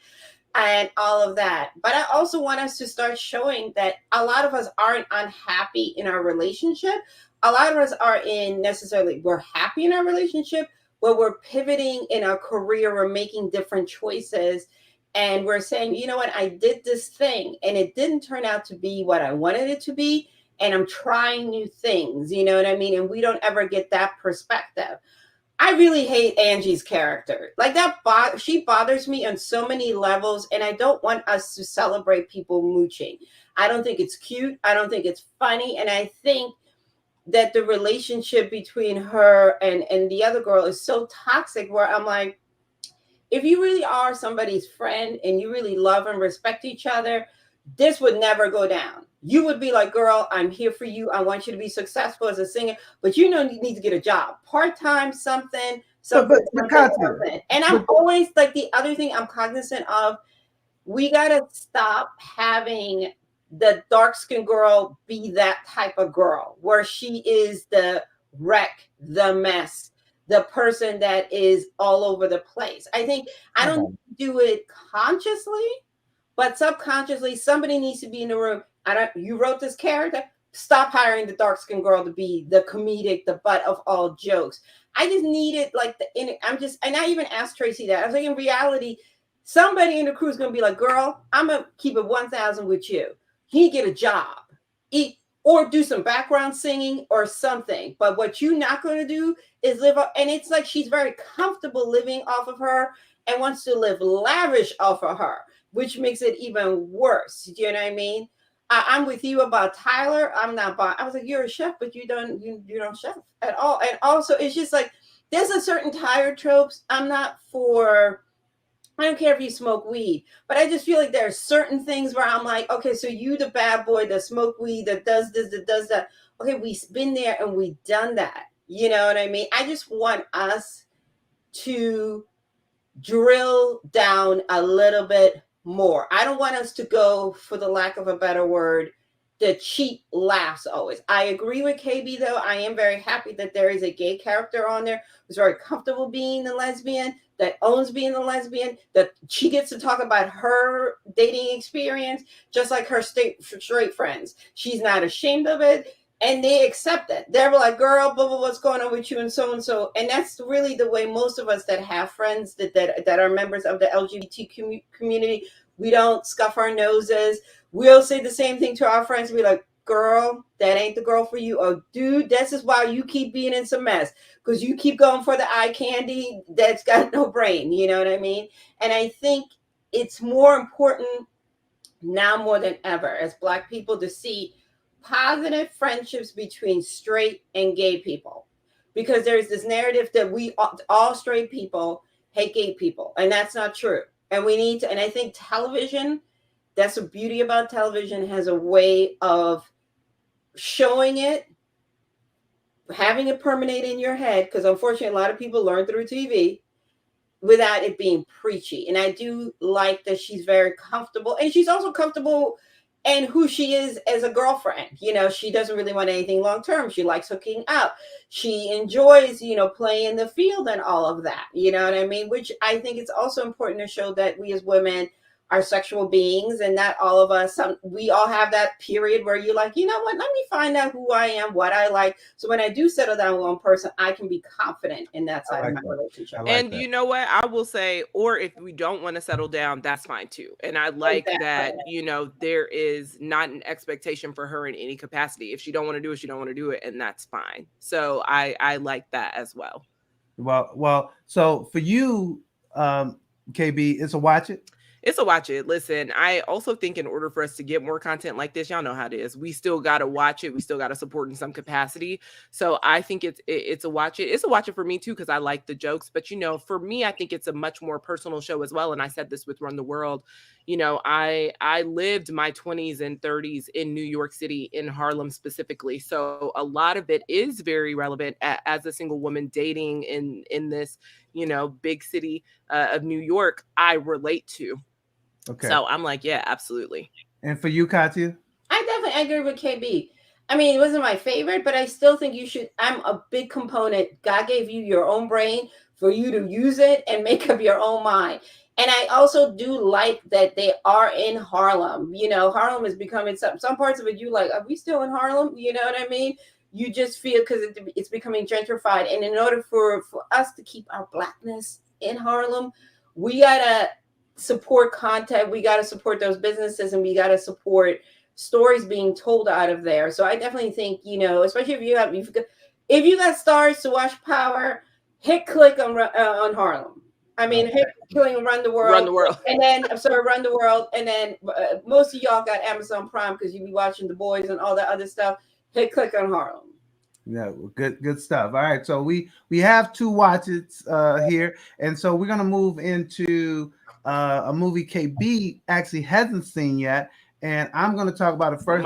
Speaker 2: And all of that. But I also want us to start showing that a lot of us aren't unhappy in our relationship. A lot of us are we're happy in our relationship, but we're pivoting in our career. We're making different choices. And we're saying, you know what, I did this thing and it didn't turn out to be what I wanted it to be. And I'm trying new things, you know what I mean? And we don't ever get that perspective. I really hate Angie's character. Like that, she bothers me on so many levels, and I don't want us to celebrate people mooching. I don't think it's cute. I don't think it's funny, and I think that the relationship between her and the other girl is so toxic. Where I'm like, if you really are somebody's friend and you really love and respect each other, this would never go down. You would be like, girl, I'm here for you. I want you to be successful as a singer, but you know you need to get a job, part-time, something. And I'm always like, the other thing I'm cognizant of, we gotta stop having the dark-skinned girl be that type of girl where she is the wreck, the mess, the person that is all over the place. I think I don't do it consciously, but subconsciously, somebody needs to be in the room. You wrote this character. Stop hiring the dark-skinned girl to be the comedic, the butt of all jokes. I just needed and I even asked Tracy that. I was like, in reality, somebody in the crew is going to be like, girl, I'm going to keep it 1,000 with you. He get a job, or do some background singing or something. But what you're not going to do is live up. And it's like she's very comfortable living off of her and wants to live lavish off of her, which makes it even worse. Do you know what I mean? I'm with you about Tyler. I'm not. I was like, you're a chef, but you don't chef at all. And also, it's just like there's a certain Tyler tropes. I'm not for. I don't care if you smoke weed, but I just feel like there are certain things where I'm like, okay, so you the bad boy that smoke weed, that does this, that does that. Okay, we've been there and we've done that. You know what I mean? I just want us to drill down a little bit more. I don't want us to go, for the lack of a better word, the cheap laughs always. I agree with KB though. I am very happy that there is a gay character on there who's very comfortable being the lesbian, that owns being the lesbian, that she gets to talk about her dating experience, just like her straight friends. She's not ashamed of it, and they accept it. They're like, girl, blah, blah, what's going on with you, and so and so. And that's really the way most of us that have friends that are members of the LGBT community, we don't scuff our noses. We'll say the same thing to our friends. We're like, girl, that ain't the girl for you. Or dude, this is why you keep being in some mess, because you keep going for the eye candy that's got no brain. You know what I mean? And I think it's more important now more than ever as Black people to see positive friendships between straight and gay people, because there's this narrative that we all straight people hate gay people, and that's not true. And we need to, and I think television, that's the beauty about television, has a way of showing it, having it permeate in your head, because unfortunately a lot of people learn through TV without it being preachy. And I do like that she's very comfortable, and she's also comfortable in who she is as a girlfriend. You know, she doesn't really want anything long term. She likes hooking up. She enjoys, playing the field and all of that. You know what I mean? Which I think it's also important to show that we as women are sexual beings, and not all of us, we all have that period where you're like, you know what, let me find out who I am, what I like. So when I do settle down with one person, I can be confident in that side of my relationship.
Speaker 3: And you know what, I will say, or if we don't want to settle down, that's fine too. And I like that, there is not an expectation for her in any capacity. If she don't want to do it, she don't want to do it, and that's fine. So I like that as well.
Speaker 1: Well, so for you, KB, it's a watch it.
Speaker 3: It's a watch it. Listen, I also think in order for us to get more content like this, y'all know how it is. We still got to watch it. We still got to support in some capacity. So I think it's a watch it. It's a watch it for me too, because I like the jokes. But, for me, I think it's a much more personal show as well. And I said this with Run the World. I lived my 20s and 30s in New York City, in Harlem specifically. So a lot of it is very relevant as a single woman dating in this, big city of New York. I relate to. Okay. So I'm like, yeah, absolutely.
Speaker 1: And for you, Katya?
Speaker 2: I definitely agree with KB. I mean, it wasn't my favorite, but I still think you should. I'm a big component. God gave you your own brain for you to use it and make up your own mind. And I also do like that they are in Harlem. Harlem is becoming some parts of it. You like, are we still in Harlem? You know what I mean? You just feel, because it's becoming gentrified. And in order for us to keep our Blackness in Harlem, we got to support content. We got to support those businesses, and we got to support stories being told out of there. So I definitely think, especially if you got stars to watch Power, hit click on Harlem. I mean, hit click on Run the World.
Speaker 3: Run the World.
Speaker 2: And then, I'm sorry, Run the World. And then most of y'all got Amazon Prime because you be watching The Boys and all that other stuff. Hit click on Harlem.
Speaker 1: Yeah, good stuff. All right, so we have two watches here, and so we're gonna move into a movie KB actually hasn't seen yet, and I'm gonna talk about it first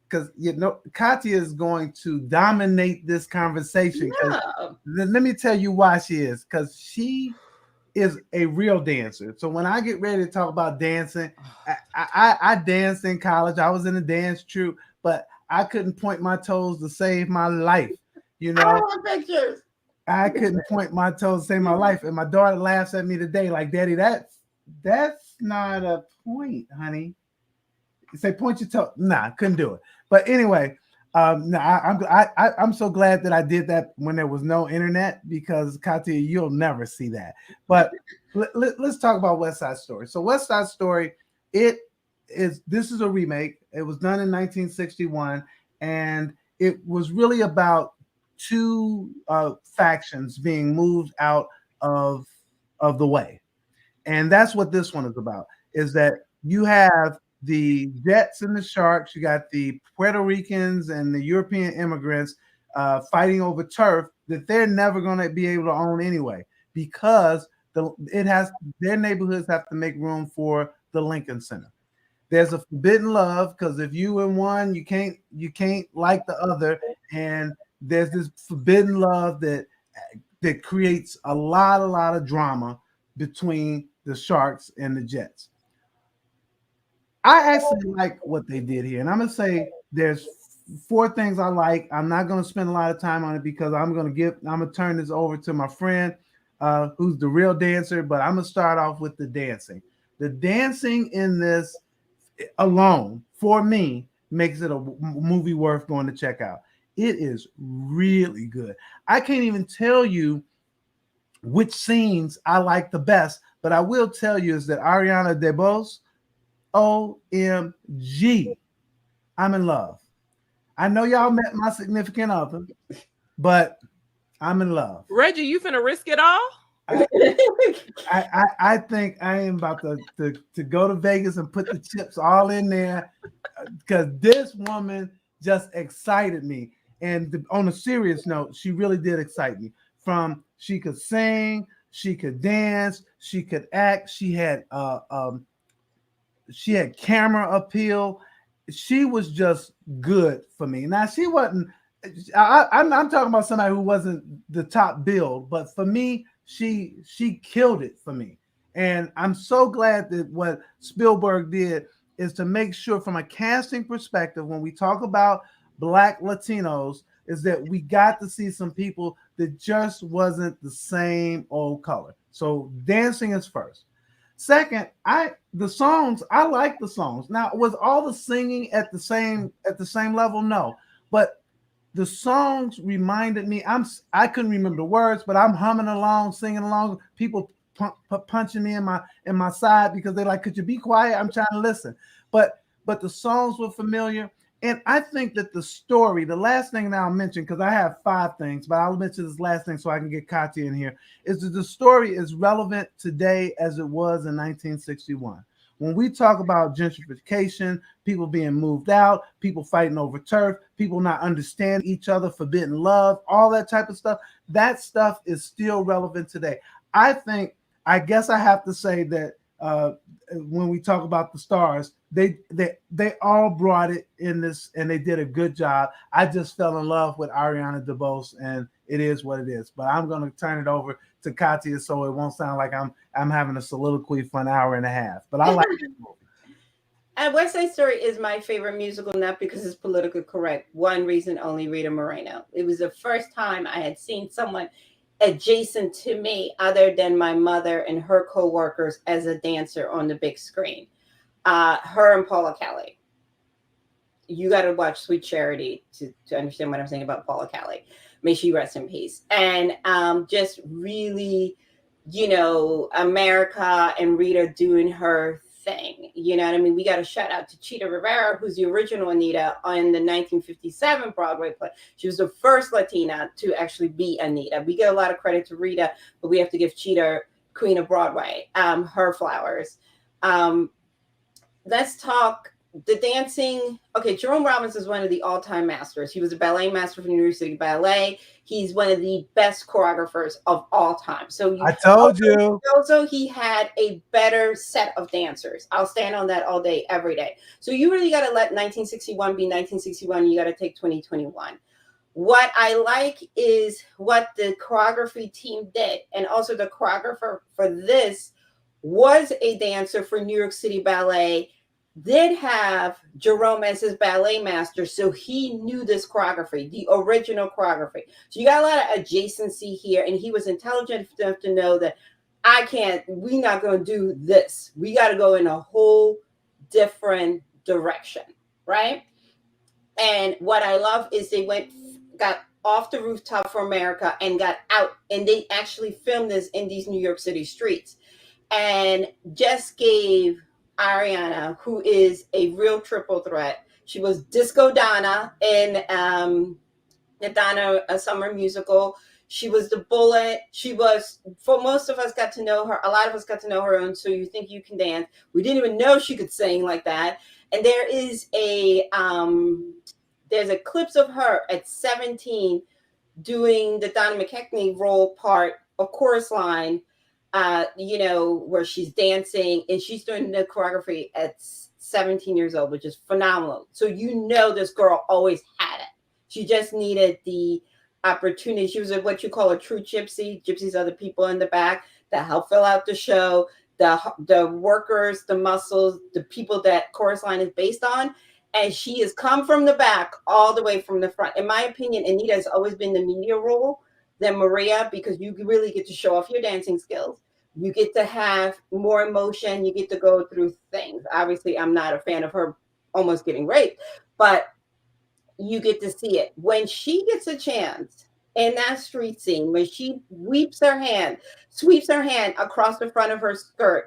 Speaker 1: because you know Katya is going to dominate this conversation.
Speaker 2: Yeah.
Speaker 1: Let me tell you why she is, because she is a real dancer. So when I get ready to talk about dancing, I danced in college. I was in a dance troupe, but I couldn't point my toes to save my life. You know,
Speaker 2: I want pictures.
Speaker 1: I couldn't point my toes to save my life. And my daughter laughs at me today, like, Daddy, that's not a point, honey. You say point your toe. Nah, couldn't do it. But anyway, I'm so glad that I did that when there was no internet, because Katya, you'll never see that. But let's talk about West Side Story. So West Side Story, this is a remake. It was done in 1961, and it was really about two factions being moved out of the way. And that's what this one is about, is that you have the Jets and the Sharks, you got the Puerto Ricans and the European immigrants fighting over turf that they're never going to be able to own anyway, because their neighborhoods have to make room for the Lincoln Center. There's a forbidden love, because if you in one, you can't like the other, and there's this forbidden love that creates a lot of drama between the Sharks and the Jets. I actually like what they did here, and I'm gonna say there's 4 things I like. I'm not gonna spend a lot of time on it because I'm gonna turn this over to my friend who's the real dancer, but I'm gonna start off with the dancing. The dancing in this alone, for me, makes it a movie worth going to check out. It is really good. I can't even tell you which scenes I like the best, but I will tell you is that Ariana DeBose, OMG, I'm in love. I know y'all met my significant other, but I'm in love.
Speaker 3: Reggie, you finna risk it all?
Speaker 1: I think I am about to go to Vegas and put the chips all in there, because this woman just excited me. And on a serious note, she really did excite me. She could sing, she could dance, she could act. She had camera appeal. She was just good for me. Now, she wasn't. I'm talking about somebody who wasn't the top build, but for me, she killed it for me. And I'm so glad that what Spielberg did is to make sure, from a casting perspective, when we talk about Black Latinos, is that we got to see some people that just wasn't the same old color. So dancing is first. Second, the songs, I like the songs. Now, was all the singing at the same level? No, but the songs reminded me. I couldn't remember the words, but I'm humming along, singing along. People punching me in my side because they're like, "Could you be quiet? I'm trying to listen." But the songs were familiar, and I think that the story. The last thing that I'll mention, because I have 5 things, but I'll mention this last thing so I can get Katya in here, is that the story is relevant today as it was in 1961. When we talk about gentrification, people being moved out, people fighting over turf, people not understanding each other, forbidden love, all that type of stuff, that stuff is still relevant today. I guess I have to say that when we talk about the stars, they all brought it in this, and they did a good job. I just fell in love with Ariana DeBose, and it is what it is. But I'm going to turn it over to Katya so it won't sound like I'm having a soliloquy for an hour and a half. But I like it.
Speaker 2: And West Side Story is my favorite musical, not because it's politically correct. One reason only, Rita Moreno. It was the first time I had seen someone adjacent to me other than my mother and her co-workers as a dancer on the big screen. Her and Paula Kelly. You got to watch Sweet Charity to understand what I'm saying about Paula Kelly. May she rest in peace. And just really, America and Rita doing her thing. You know what I mean? We got to shout out to Chita Rivera, who's the original Anita on the 1957 Broadway play. She was the first Latina to actually be Anita. We get a lot of credit to Rita, but we have to give Chita, Queen of Broadway, her flowers. Let's talk the dancing. Okay, Jerome Robbins is one of the all-time masters. He was a ballet master from New York City Ballet. He's one of the best choreographers of all time. So
Speaker 1: I told you.
Speaker 2: Also, he had a better set of dancers. I'll stand on that all day, every day. So you really got to let 1961 be 1961. You got to take 2021. What I like is what the choreography team did. And also the choreographer for this was a dancer for New York City Ballet, did have Jerome as his ballet master, so he knew this choreography, the original choreography. So you got a lot of adjacency here, and he was intelligent enough to know that we're not going to do this. We got to go in a whole different direction, right? And what I love is they got off the rooftop for America and got out, and they actually filmed this in these New York City streets. And just gave Ariana, who is a real triple threat. She was Disco Donna in the Donna Summer musical. She was the Bullet. She was, for most of us got to know her. A lot of us got to know her on So You Think You Can Dance. We didn't even know she could sing like that. And there is there's a clips of her at 17 doing the Donna McKechnie role part of Chorus Line, where she's dancing, and she's doing the choreography at 17 years old, which is phenomenal. So this girl always had it. She just needed the opportunity. She was what you call a true gypsy. Gypsies are the people in the back that help fill out the show, the workers, the muscles, the people that Chorus Line is based on. And she has come from the back all the way from the front. In my opinion, Anita has always been the media role than Maria, because you really get to show off your dancing skills. You get to have more emotion. You get to go through things. Obviously, I'm not a fan of her almost getting raped, but you get to see it. When she gets a chance in that street scene, when she sweeps her hand across the front of her skirt,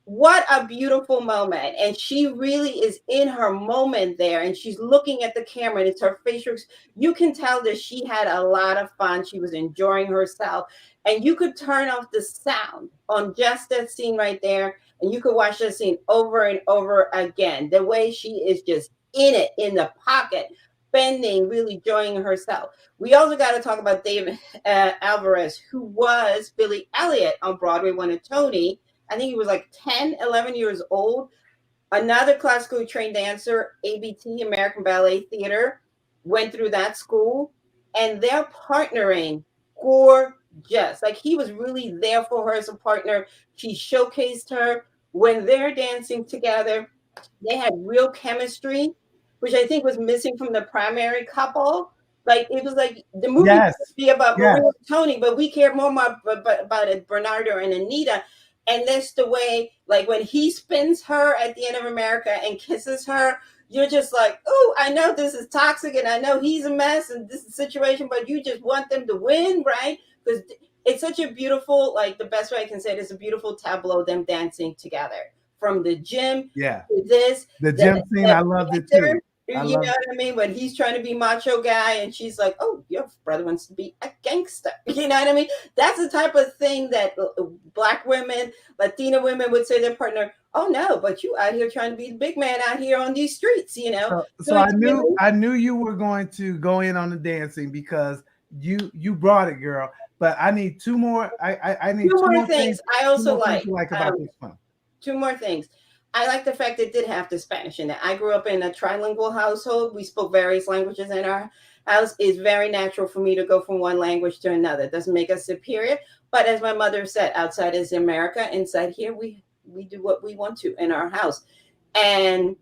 Speaker 2: what a beautiful moment. And she really is in her moment there, and she's looking at the camera, and it's her facial. You can tell that she had a lot of fun. She was enjoying herself, and you could turn off the sound on just that scene right there, and you could watch that scene over and over again. The way she is just in it, in the pocket, bending, really enjoying herself. We also got to talk about David Alvarez, who was Billy Elliot on Broadway, won a Tony. I think he was like 10, 11 years old. Another classically trained dancer, ABT, American Ballet Theater, went through that school, and they're partnering gorgeous. Like, he was really there for her as a partner. She showcased her when they're dancing together. They had real chemistry, which I think was missing from the primary couple. Like, it was like the movie would be about Maria and Tony, but we cared more about Bernardo and Anita. And that's the way, like, when he spins her at the end of America and kisses her, you're just like, oh, I know this is toxic, and I know he's a mess, and this is a situation, but you just want them to win, right? Because it's such a beautiful, like, the best way I can say it is a beautiful tableau, them dancing together. From the gym to this.
Speaker 1: The gym scene, I loved it too.
Speaker 2: You know what I mean? When he's trying to be macho guy, and she's like, oh, your brother wants to be a gangster. You know what I mean? That's the type of thing that Black women, Latina women would say to their partner, oh, no, but you out here trying to be the big man out here on these streets, you know?
Speaker 1: So I knew you were going to go in on the dancing, because you brought it, girl. But I need two more. I need two more things.
Speaker 2: I also like
Speaker 1: about this one.
Speaker 2: Two more things. I like the fact that it did have the Spanish in it. I grew up in a trilingual household. We spoke various languages in our house. It's very natural for me to go from one language to another. It doesn't make us superior. But as my mother said, outside is America. Inside here, we do what we want to in our house. And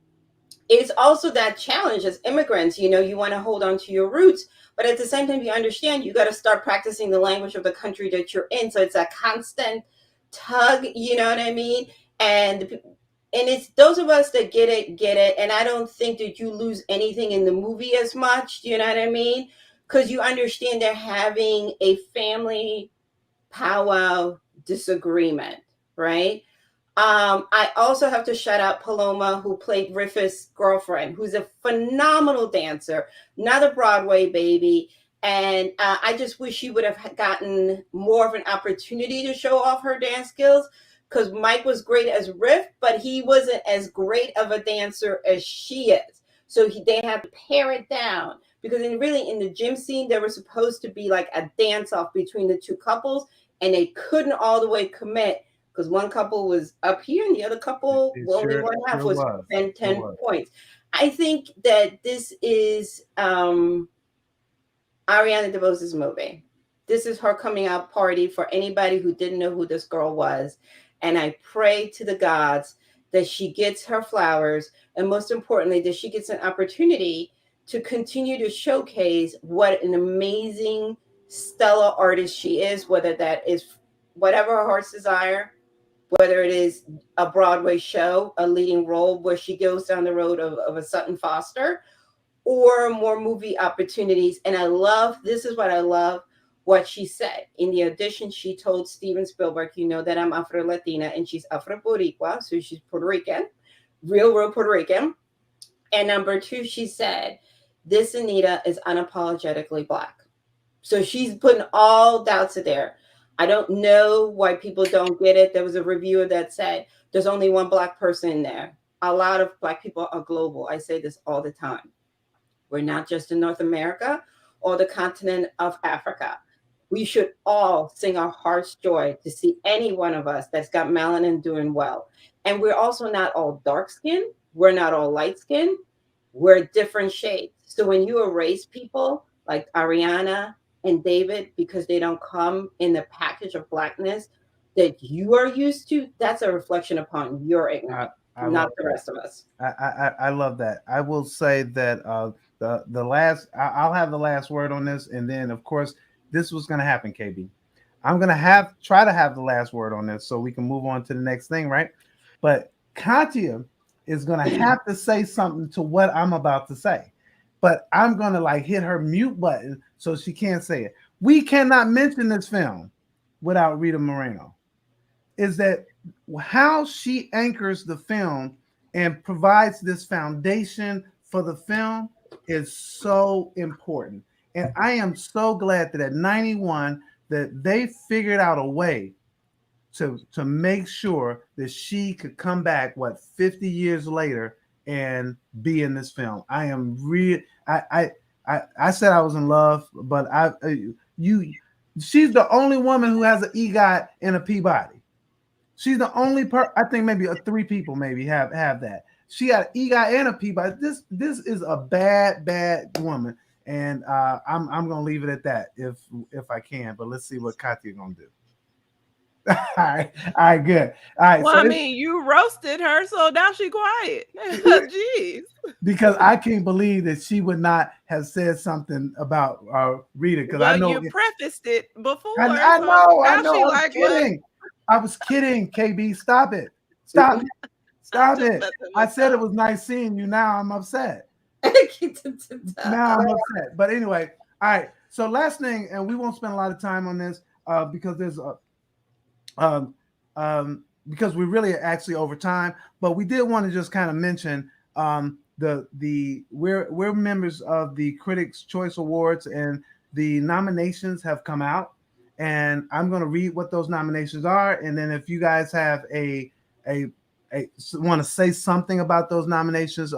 Speaker 2: it's also that challenge as immigrants. You know, you want to hold on to your roots. But at the same time, you understand you got to start practicing the language of the country that you're in. So it's a constant tug, you know what I mean? And it's those of us that get it. And I don't think that you lose anything in the movie as much. Do you know what I mean? Because you understand they're having a family powwow disagreement, right? I also have to shout out Paloma, who played Rufus' girlfriend, who's a phenomenal dancer, not a Broadway baby. And I just wish she would have gotten more of an opportunity to show off her dance skills, because Mike was great as Riff, but he wasn't as great of a dancer as she is. So they had to pare it down, because in the gym scene, there was supposed to be like a dance off between the two couples, and they couldn't all the way commit, because one couple was up here and the other couple, only one half was 10 points. I think that this is Ariana DeBose's movie. This is her coming out party for anybody who didn't know who this girl was. And I pray to the gods that she gets her flowers, and most importantly, that she gets an opportunity to continue to showcase what an amazing, stellar artist she is, whether that is whatever her heart's desire, whether it is a Broadway show, a leading role where she goes down the road of a Sutton Foster, or more movie opportunities. And this is what I love, what she said. In the audition, she told Steven Spielberg, you know that I'm Afro-Latina, and she's Afro-Boricua, so she's Puerto Rican, real Puerto Rican. And number two, she said, this Anita is unapologetically Black. So she's putting all doubts there. I don't know why people don't get it. There was a reviewer that said there's only one Black person in there. A lot of Black people are global. I say this all the time. We're not just in North America or the continent of Africa. We should all sing our heart's joy to see any one of us that's got melanin doing well. And we're also not all dark skinned. We're not all light skinned. We're different shades. So when you erase people like Ariana and David because they don't come in the package of Blackness that you are used to, that's a reflection upon your ignorance, not the rest of us.
Speaker 1: I love that. I will say that the last, I'll have the last word on this, and then of course this was going to happen, KB. I'm going to try to have the last word on this so we can move on to the next thing, right? But Katya is going to have to say something to what I'm about to say. But I'm going to like hit her mute button so she can't say it. We cannot mention this film without Rita Moreno. Is that how she anchors the film and provides this foundation for the film is so important. And I am so glad that at 91 that they figured out a way to make sure that she could come back 50 years later and be in this film. I am I said I was in love, but she's the only woman who has an EGOT and a Peabody. She's the only I think maybe 3 people maybe have that. She got an EGOT and a Peabody. This is a bad woman, and I'm gonna leave it at that if I can. But let's see what Katya's gonna do. All right, good. All right.
Speaker 3: Well, so I mean, you roasted her, so now she's quiet. Jeez.
Speaker 1: Because I can't believe that she would not have said something about Rita. Because I know
Speaker 3: you prefaced it before.
Speaker 1: I know. I was kidding. I was kidding. KB, stop it. Stop it. I said it was nice seeing you. Now I'm upset. Now I'm upset. But anyway, all right. So last thing, and we won't spend a lot of time on this because there's a. Because we're really actually over time, but we did want to just kind of mention we're members of the Critics' Choice Awards, and the nominations have come out, and I'm going to read what those nominations are, and then if you guys have want to say something about those nominations,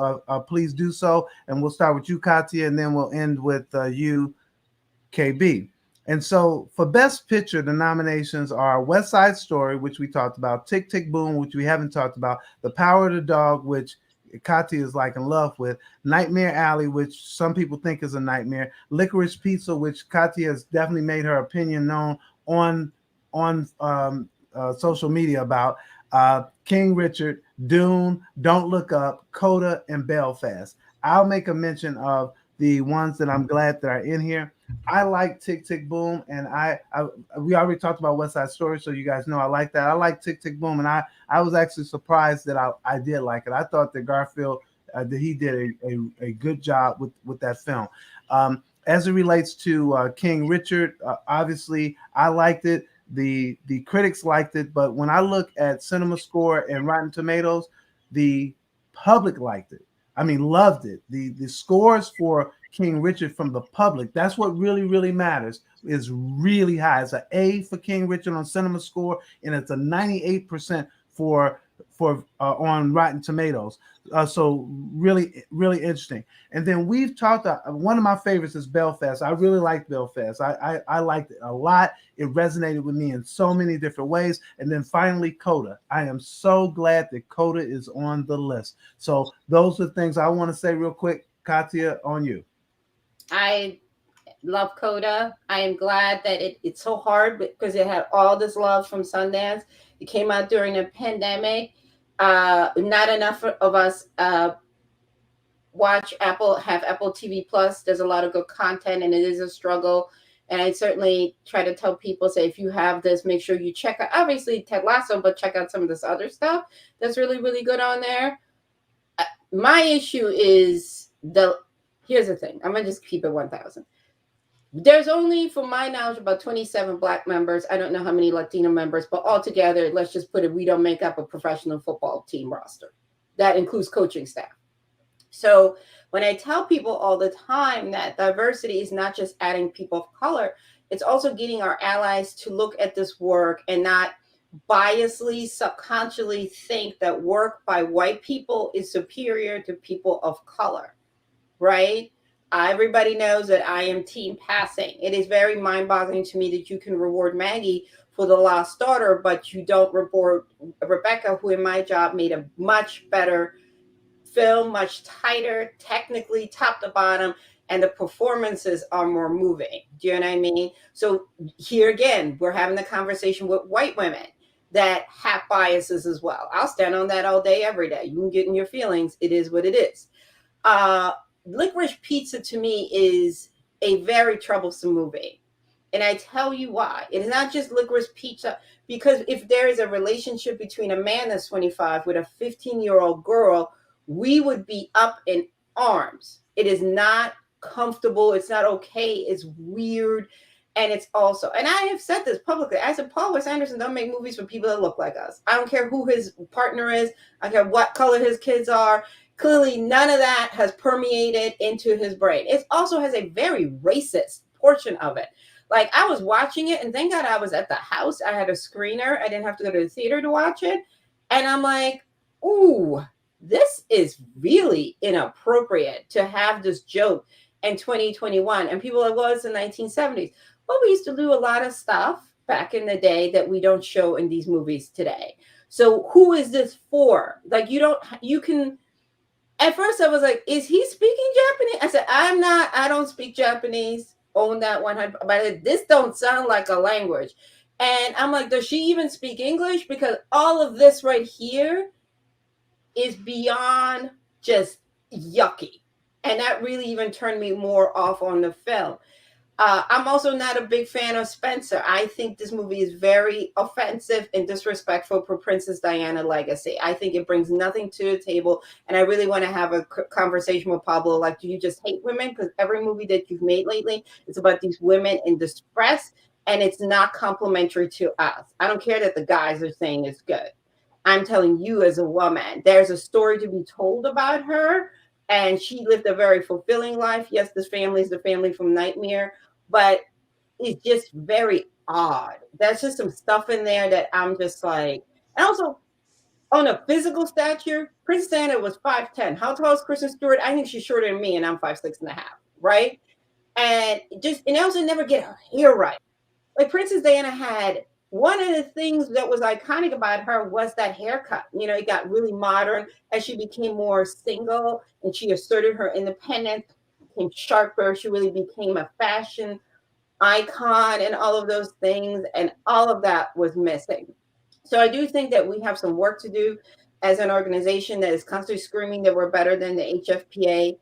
Speaker 1: please do so, and we'll start with you, Katya, and then we'll end with you, KB. And so for Best Picture, the nominations are Westside Story, which we talked about, Tick, Tick, Boom, which we haven't talked about, The Power of the Dog, which Katya is like in love with, Nightmare Alley, which some people think is a nightmare, Licorice Pizza, which Katya has definitely made her opinion known on social media about, King Richard, Dune, Don't Look Up, Coda, and Belfast. I'll make a mention of the ones that I'm glad that are in here. I like Tick, Tick, Boom, and we already talked about West Side Story, so you guys know I like that. I like Tick, Tick, Boom, and I was actually surprised that I did like it. I thought that Garfield that he did a good job with that film. As it relates to King Richard, obviously I liked it. the critics liked it, but when I look at Cinema Score and Rotten Tomatoes, the public liked it. I mean, loved it. The scores for King Richard from the public, that's what really matters, is really high. It's an A for King Richard on Cinema Score, and it's a 98% for on Rotten Tomatoes. So really interesting. And then we've talked. One of my favorites is Belfast. I really liked Belfast. I liked it a lot. It resonated with me in so many different ways. And then finally, Coda. I am so glad that Coda is on the list. So those are things I want to say real quick. Katia, on you.
Speaker 2: I love Coda. I am glad that it's so hard because it had all this love from Sundance. It came out during a pandemic. Not enough of us have Apple TV Plus. There's a lot of good content, and it is a struggle. And I certainly try to tell people, say, if you have this, make sure you check out, obviously, Ted Lasso, but check out some of this other stuff that's really good on there. My issue is here's the thing. I'm going to just keep it 1,000. There's only, from my knowledge, about 27 Black members. I don't know how many Latino members, but altogether, let's just put it, we don't make up a professional football team roster. That includes coaching staff. So when I tell people all the time that diversity is not just adding people of color, it's also getting our allies to look at this work and not biasly, subconsciously think that work by white people is superior to people of color, right? Everybody knows that I am team passing. It is very mind-boggling to me that you can reward Maggie for The Lost Daughter, but you don't reward Rebecca, who in my job made a much better film, much tighter, technically top to bottom, and the performances are more moving. Do you know what I mean? So here again, we're having the conversation with white women that have biases as well. I'll stand on that all day, every day. You can get in your feelings. It is what it is. Licorice Pizza to me is a very troublesome movie. And I tell you why. It is not just Licorice Pizza, because if there is a relationship between a man that's 25 with a 15-year-old girl, we would be up in arms. It is not comfortable. It's not okay. It's weird. And it's also, and I have said this publicly, I said, Paul Wes Anderson don't make movies for people that look like us. I don't care who his partner is. I don't care what color his kids are. Clearly, none of that has permeated into his brain. It also has a very racist portion of it. Like, I was watching it, and thank God I was at the house. I had a screener. I didn't have to go to the theater to watch it. And I'm like, ooh, this is really inappropriate to have this joke in 2021. And people are like, well, it's the 1970s. Well, we used to do a lot of stuff back in the day that we don't show in these movies today. So who is this for? Like, you can... At first, I was like, is he speaking Japanese? I said, I don't speak Japanese. Own that 100. But this don't sound like a language. And I'm like, does she even speak English? Because all of this right here is beyond just yucky. And that really even turned me more off on the film. I'm also not a big fan of Spencer. I think this movie is very offensive and disrespectful for Princess Diana legacy. I think it brings nothing to the table. And I really want to have a conversation with Pablo. Like, do you just hate women? Because every movie that you've made lately is about these women in distress, and it's not complimentary to us. I don't care that the guys are saying it's good. I'm telling you as a woman, there's a story to be told about her. And she lived a very fulfilling life. Yes, this family is the family from Nightmare, but it's just very odd. There's just some stuff in there that I'm just like, and also on a physical stature, Princess Diana was 5'10". How tall is Kristen Stewart? I think she's shorter than me, and I'm 5'6.5", right? And also never get her hair right. Like, Princess Diana had, one of the things that was iconic about her was that haircut. It got really modern as she became more single and she asserted her independence, became sharper. She really became a fashion icon and all of those things. And all of that was missing. So I do think that we have some work to do as an organization that is constantly screaming that we're better than the HFPA,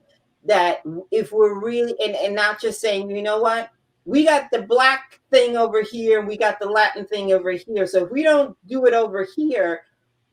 Speaker 2: that if we're really, and not just saying, you know what, we got the Black thing over here and we got the Latin thing over here. So if we don't do it over here,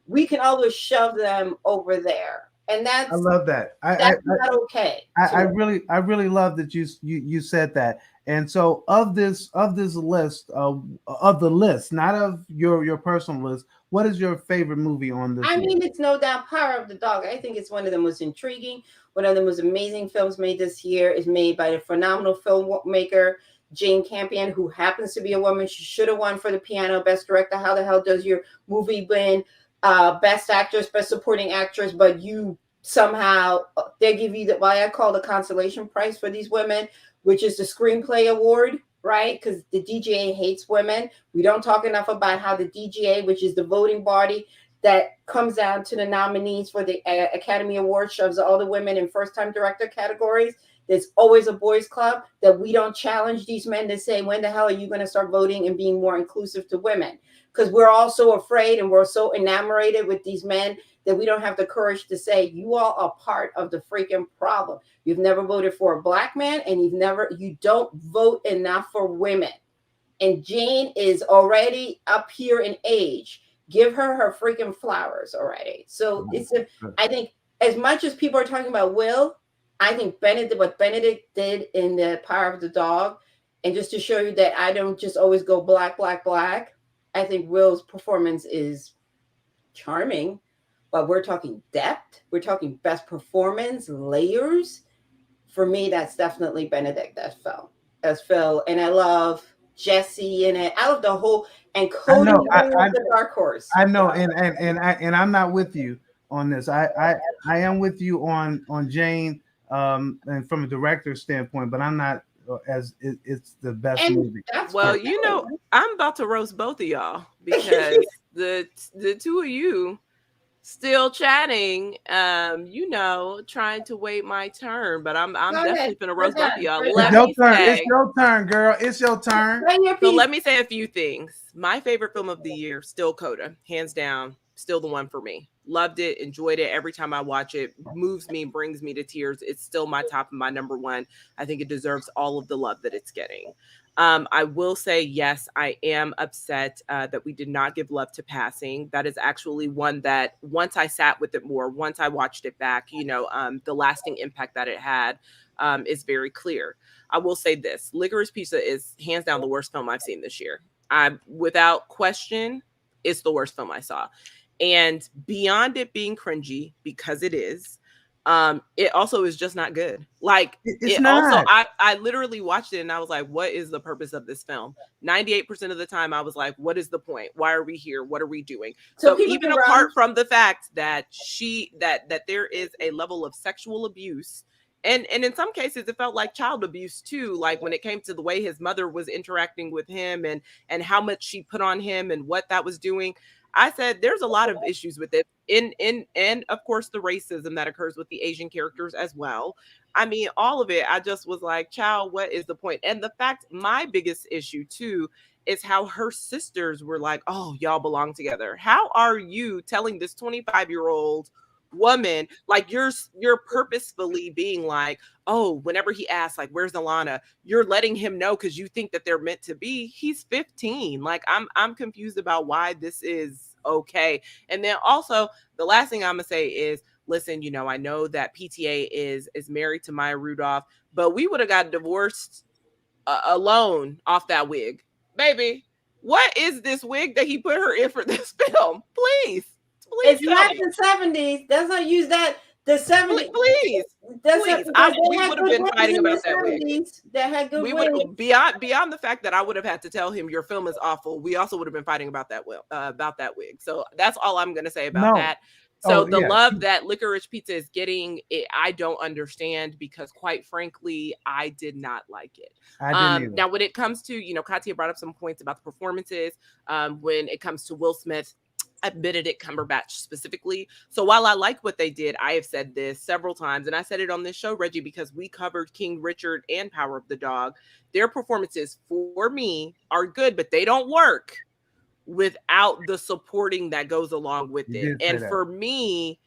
Speaker 2: we can always shove them over there. And
Speaker 1: I love that.
Speaker 2: that's not okay.
Speaker 1: I really love that you said that. And so of this list of the list, not of your personal list, what is your favorite movie on this
Speaker 2: I
Speaker 1: list?
Speaker 2: mean, it's no doubt Power of the Dog. I think it's one of the most intriguing, one of the most amazing films made this year. Is made by the phenomenal filmmaker Jane Campion, who happens to be a woman. She should have won for The Piano, Best Director. How the hell does your movie win Best Actress, Best Supporting Actress, but you somehow they give you what I call the consolation prize for these women, which is the Screenplay Award, right? Because the DGA hates women. We don't talk enough about how the DGA, which is the voting body that comes down to the nominees for the Academy Award, shoves all the women in first-time director categories. There's always a boys club that we don't challenge these men to say, when the hell are you going to start voting and being more inclusive to women? Because we're all so afraid and we're so enamored with these men that we don't have the courage to say, you all are part of the freaking problem. You've never voted for a black man, and you don't vote enough for women. And Jane is already up here in age. Give her freaking flowers already. So I think as much as people are talking about Will, I think what Benedict did in the Power of the Dog, and just to show you that I don't just always go black, black, black. I think Will's performance is charming, but we're talking depth. We're talking best performance, layers. For me, that's definitely Benedict as Phil. And I love Jesse in it. I love the whole, and Cody the dark horse.
Speaker 1: I know, and I'm not with you on this. I am with you on Jane, and from a director's standpoint, but I'm not as it's the best movie.
Speaker 3: Well, I'm about to roast both of y'all because the two of you still chatting, trying to wait my turn, but I'm definitely gonna roast both of y'all.
Speaker 1: It's your turn, girl. It's your turn.
Speaker 3: So let me say a few things. My favorite film of the year, still Coda, hands down, still the one for me. Loved it, enjoyed it. Every time I watch it, moves me, brings me to tears. It's still my top and my number one. I think it deserves all of the love that it's getting. I will say, yes, I am upset that we did not give love to Passing. That is actually one that once I sat with it more, once I watched it back, the lasting impact that it had is very clear. I will say this, Licorice Pizza is hands down the worst film I've seen this year. Without question, it's the worst film I saw. And beyond it being cringy, because it is, it also is just not good. Like
Speaker 1: it's not.
Speaker 3: Also, I literally watched it and I was like, what is the purpose of this film? 98% of the time I was like, what is the point? Why are we here? What are we doing? So even apart from the fact that that there is a level of sexual abuse, and in some cases it felt like child abuse too, like when it came to the way his mother was interacting with him and how much she put on him and what that was doing. I said there's a lot of issues with it, and of course the racism that occurs with the Asian characters as well. I mean, all of it. I just was like, child, what is the point? And the fact, my biggest issue too is how her sisters were like, oh, y'all belong together. How are you telling this 25-year-old woman, like you're purposefully being like, oh, whenever he asks like, where's Alana, you're letting him know because you think that they're meant to be. He's 15. Like I'm confused about why this is okay. And then also the last thing I'm gonna say is, listen, I know that PTA is married to Maya Rudolph, but we would have got divorced alone off that wig, baby. What is this wig that he put her in for this film? Please.
Speaker 2: It's not the 70s. Let's not use that. The 70s.
Speaker 3: Please. We would have been fighting about that wig.
Speaker 2: That had good wigs.
Speaker 3: Beyond the fact that I would have had to tell him your film is awful, we also would have been fighting about that wig. So that's all I'm going to say about that. So love that Licorice Pizza is getting, I don't understand, because quite frankly, I did not like it. Now, when it comes to, Katia brought up some points about the performances. When it comes to Will Smith, Benedict Cumberbatch specifically. So while I like what they did, I have said this several times, and I said it on this show, Reggie, because we covered King Richard and Power of the Dog. Their performances for me are good, but they don't work without the supporting that goes along with it. And for me,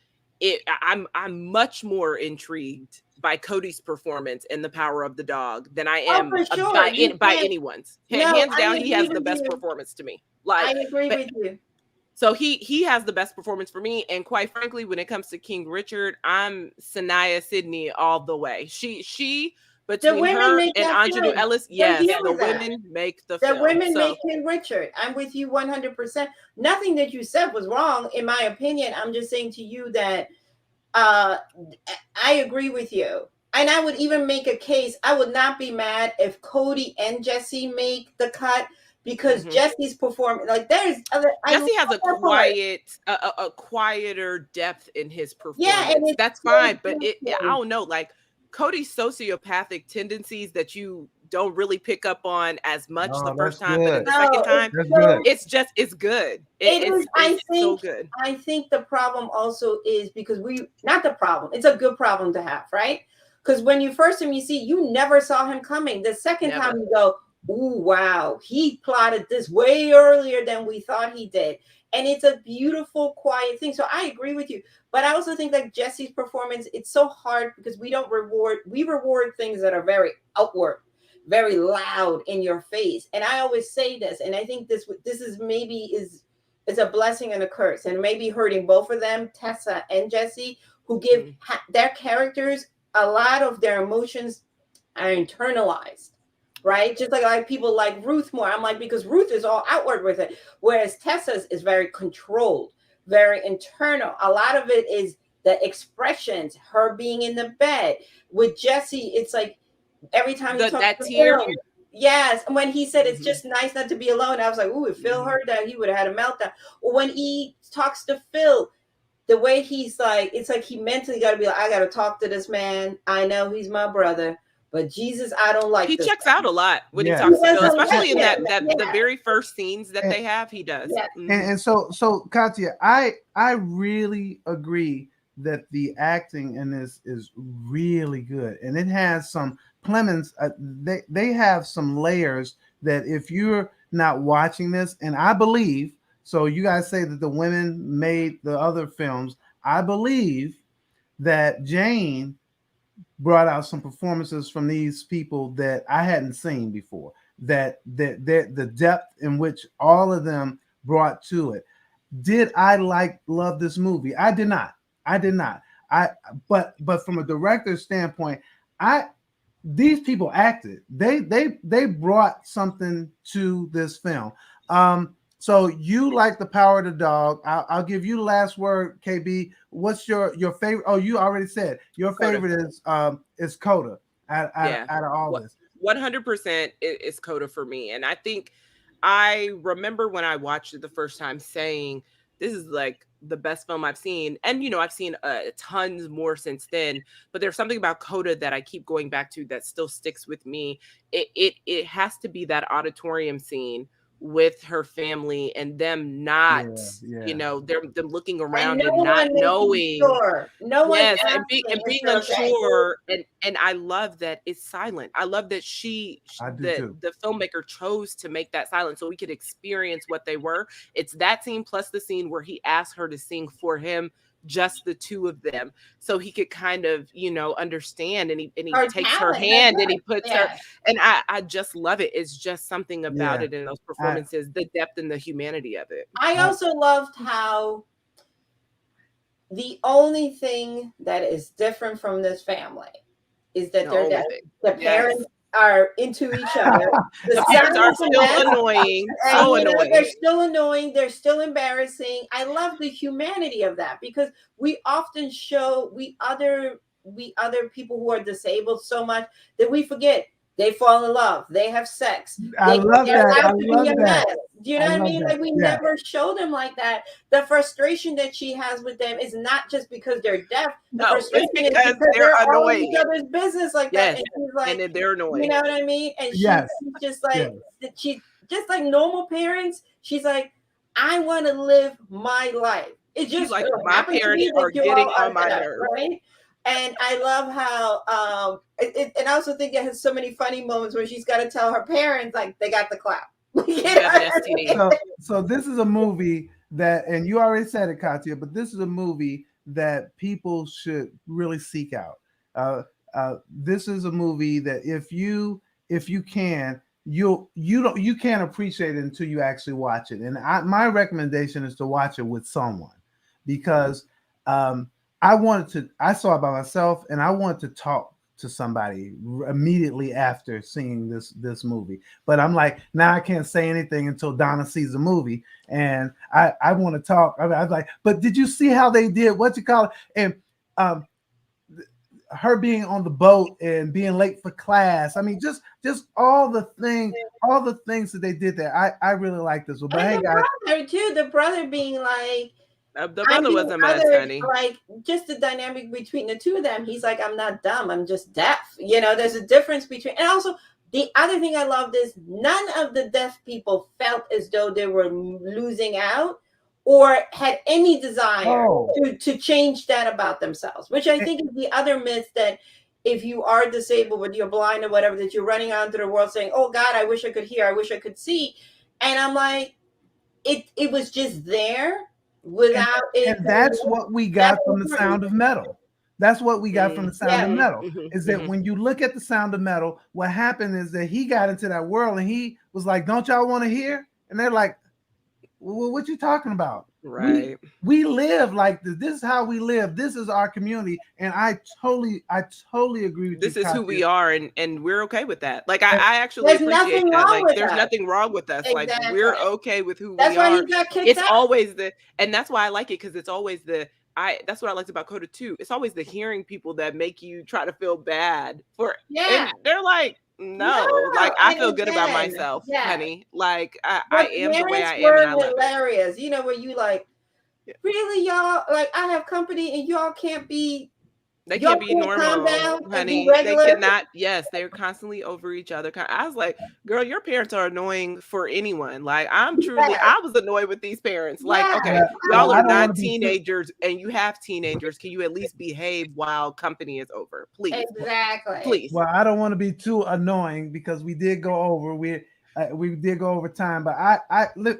Speaker 3: I'm much more intrigued by Cody's performance in The Power of the Dog than I am by anyone's. Hands down, he has the best performance to me. Like,
Speaker 2: I agree with you.
Speaker 3: So he has the best performance for me. And quite frankly, when it comes to King Richard, I'm Sanaya Sidney all the way. She between her and Ingenue Ellis, yes, the women make the film.
Speaker 2: The women make King Richard. I'm with you 100%. Nothing that you said was wrong, in my opinion. I'm just saying to you that I agree with you. And I would even make a case. I would not be mad if Cody and Jesse make the cut, because Jesse's performance, like
Speaker 3: Jesse has a quieter depth in his performance. Yeah, and that's fine. But I don't know, like Cody's sociopathic tendencies that you don't really pick up on as much the first time, but the second time, it's good. It's so good.
Speaker 2: I think the problem also is because not the problem. It's a good problem to have, right? Because when you first time you see, you never saw him coming. The second time you go, ooh, wow, he plotted this way earlier than we thought he did. And it's a beautiful, quiet thing. So I agree with you. But I also think like Jesse's performance, it's so hard because we reward things that are very outward, very loud in your face. And I always say this, and I think this is maybe is a blessing and a curse, and maybe hurting both of them, Tessa and Jesse, who give their characters, a lot of their emotions are internalized. Right? Just like people like Ruth more. I'm like, because Ruth is all outward with it. Whereas Tessa's is very controlled, very internal. A lot of it is the expressions, her being in the bed. With Jesse, it's like every time you talk to Phil, yes. And when he said it's just nice not to be alone, I was like, ooh, if Phil heard that, he would have had a meltdown. Or when he talks to Phil, the way he's like, it's like he mentally got to be like, I got to talk to this man. I know he's my brother. But Jesus, I don't like.
Speaker 3: He checks out a lot when he talks to Phil, especially in the very first scenes that they have. He does,
Speaker 1: and so Katya, I really agree that the acting in this is really good, and it has some Clemens. They have some layers that if you're not watching this, and I believe so. You guys say that the women made the other films. I believe that Jane brought out some performances from these people that I hadn't seen before, that the depth in which all of them brought to it. Did I love this movie? I did not. But from a director's standpoint, these people acted. They brought something to this film. So you like The Power of the Dog. I'll give you the last word, KB. What's your favorite? Oh, you already said your favorite is Coda out of all this.
Speaker 3: 100% is Coda for me. And I think I remember when I watched it the first time saying, this is like the best film I've seen. And, I've seen tons more since then. But there's something about Coda that I keep going back to that still sticks with me. It has to be that auditorium scene with her family and them not, them looking around and not knowing. And being unsure. And I love that it's silent. I love that the filmmaker chose to make that silent so we could experience what they were. It's that scene plus the scene where he asked her to sing for him, just the two of them, so he could kind of, understand, and he takes her hand and he puts her, and I just love it. It's just something about it in those performances, the depth and the humanity of it.
Speaker 2: I also loved how the only thing that is different from this family is that the parents are into each other.
Speaker 3: The parents are still annoying. So annoying.
Speaker 2: They're still annoying. They're still embarrassing. I love the humanity of that, because we often show we other people who are disabled so much that we forget they fall in love. They have sex.
Speaker 1: I love that.
Speaker 2: Do you know what I mean? Like we never show them like that. The frustration that she has with them is not just because they're deaf. The frustration is because they're annoying. All each other's business like that. And she's like,
Speaker 3: and they're annoying.
Speaker 2: You know what I mean? And she's just like she's just like normal parents. She's like, I want to live my life. It's just
Speaker 3: like my parents are getting on my nerves.
Speaker 2: Right? And I love how, and I also think it has so many funny moments where she's got to tell her parents, like, they got the clap.
Speaker 1: So this is a movie that, and you already said it, Katya, but this is a movie that people should really seek out. This is a movie that if you can, you can't appreciate it until you actually watch it. And my recommendation is to watch it with someone, because I saw it by myself, and I wanted to talk to somebody immediately after seeing this movie. But I'm like, now I can't say anything until Donna sees the movie, and I want to talk. I was like, but did you see how they did what you call it? And her being on the boat and being late for class. I mean, just all the things that they did there. I really like this one. But hey, guys,
Speaker 2: brother too. The brother being like,
Speaker 3: the brother was a mess, honey.
Speaker 2: Like, just the dynamic between the two of them. He's like, I'm not dumb, I'm just deaf. You know, there's a difference between. And also, the other thing I loved is none of the deaf people felt as though they were losing out or had any desire to change that about themselves, which I think is the other myth, that if you are disabled, whether you're blind or whatever, that you're running out into the world saying, oh God, I wish I could hear, I wish I could see. And I'm like, it was just there without it.
Speaker 1: And that's what we got from The Sound of Metal. That's what we got from The Sound of Metal, is that when you look at The Sound of Metal, what happened is that he got into that world and he was like, don't y'all want to hear? And they're like, well, what you talking about?
Speaker 3: Right.
Speaker 1: We live like this. This is how we live. This is our community. And I totally agree with you.
Speaker 3: This is who we are, and we're okay with that. Like I actually appreciate that. Like there's nothing wrong with us. Exactly. Like we're okay with who we are.
Speaker 2: That's why he got kicked out.
Speaker 3: Always and that's why I like it, because it's always that's what I liked about Coda 2. It's always the hearing people that make you try to feel bad for. And they're like, no, like I feel good about myself, honey. Like I am the way I am. And I love
Speaker 2: hilarious. You know, where you like, really, y'all? Like, I have company and y'all can't be.
Speaker 3: They can't be normal, honey. They cannot. Yes, they're constantly over each other. I was like, girl, your parents are annoying for anyone. Like, I was annoyed with these parents. Like, okay, y'all are not teenagers and you have teenagers. Can you at least behave while company is over? Please.
Speaker 2: Exactly.
Speaker 3: Please.
Speaker 1: Well, I don't want to be too annoying because we did go over. We did go over time, but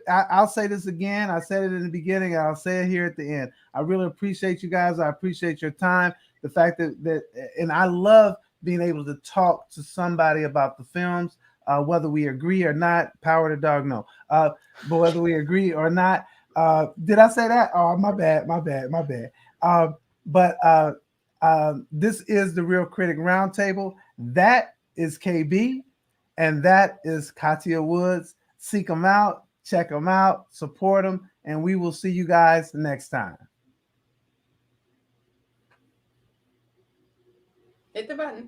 Speaker 1: I'll say this again. I said it in the beginning, and I'll say it here at the end. I really appreciate you guys. I appreciate your time. The fact that and I love being able to talk to somebody about the films, whether we agree or not. Power to dog, no. But whether we agree or not, did I say that? Oh, my bad. But this is the Real Critic Roundtable. That is KB, and that is Katia Woods. Seek them out, check them out, support them, and we will see you guys next time.
Speaker 2: Hit the button.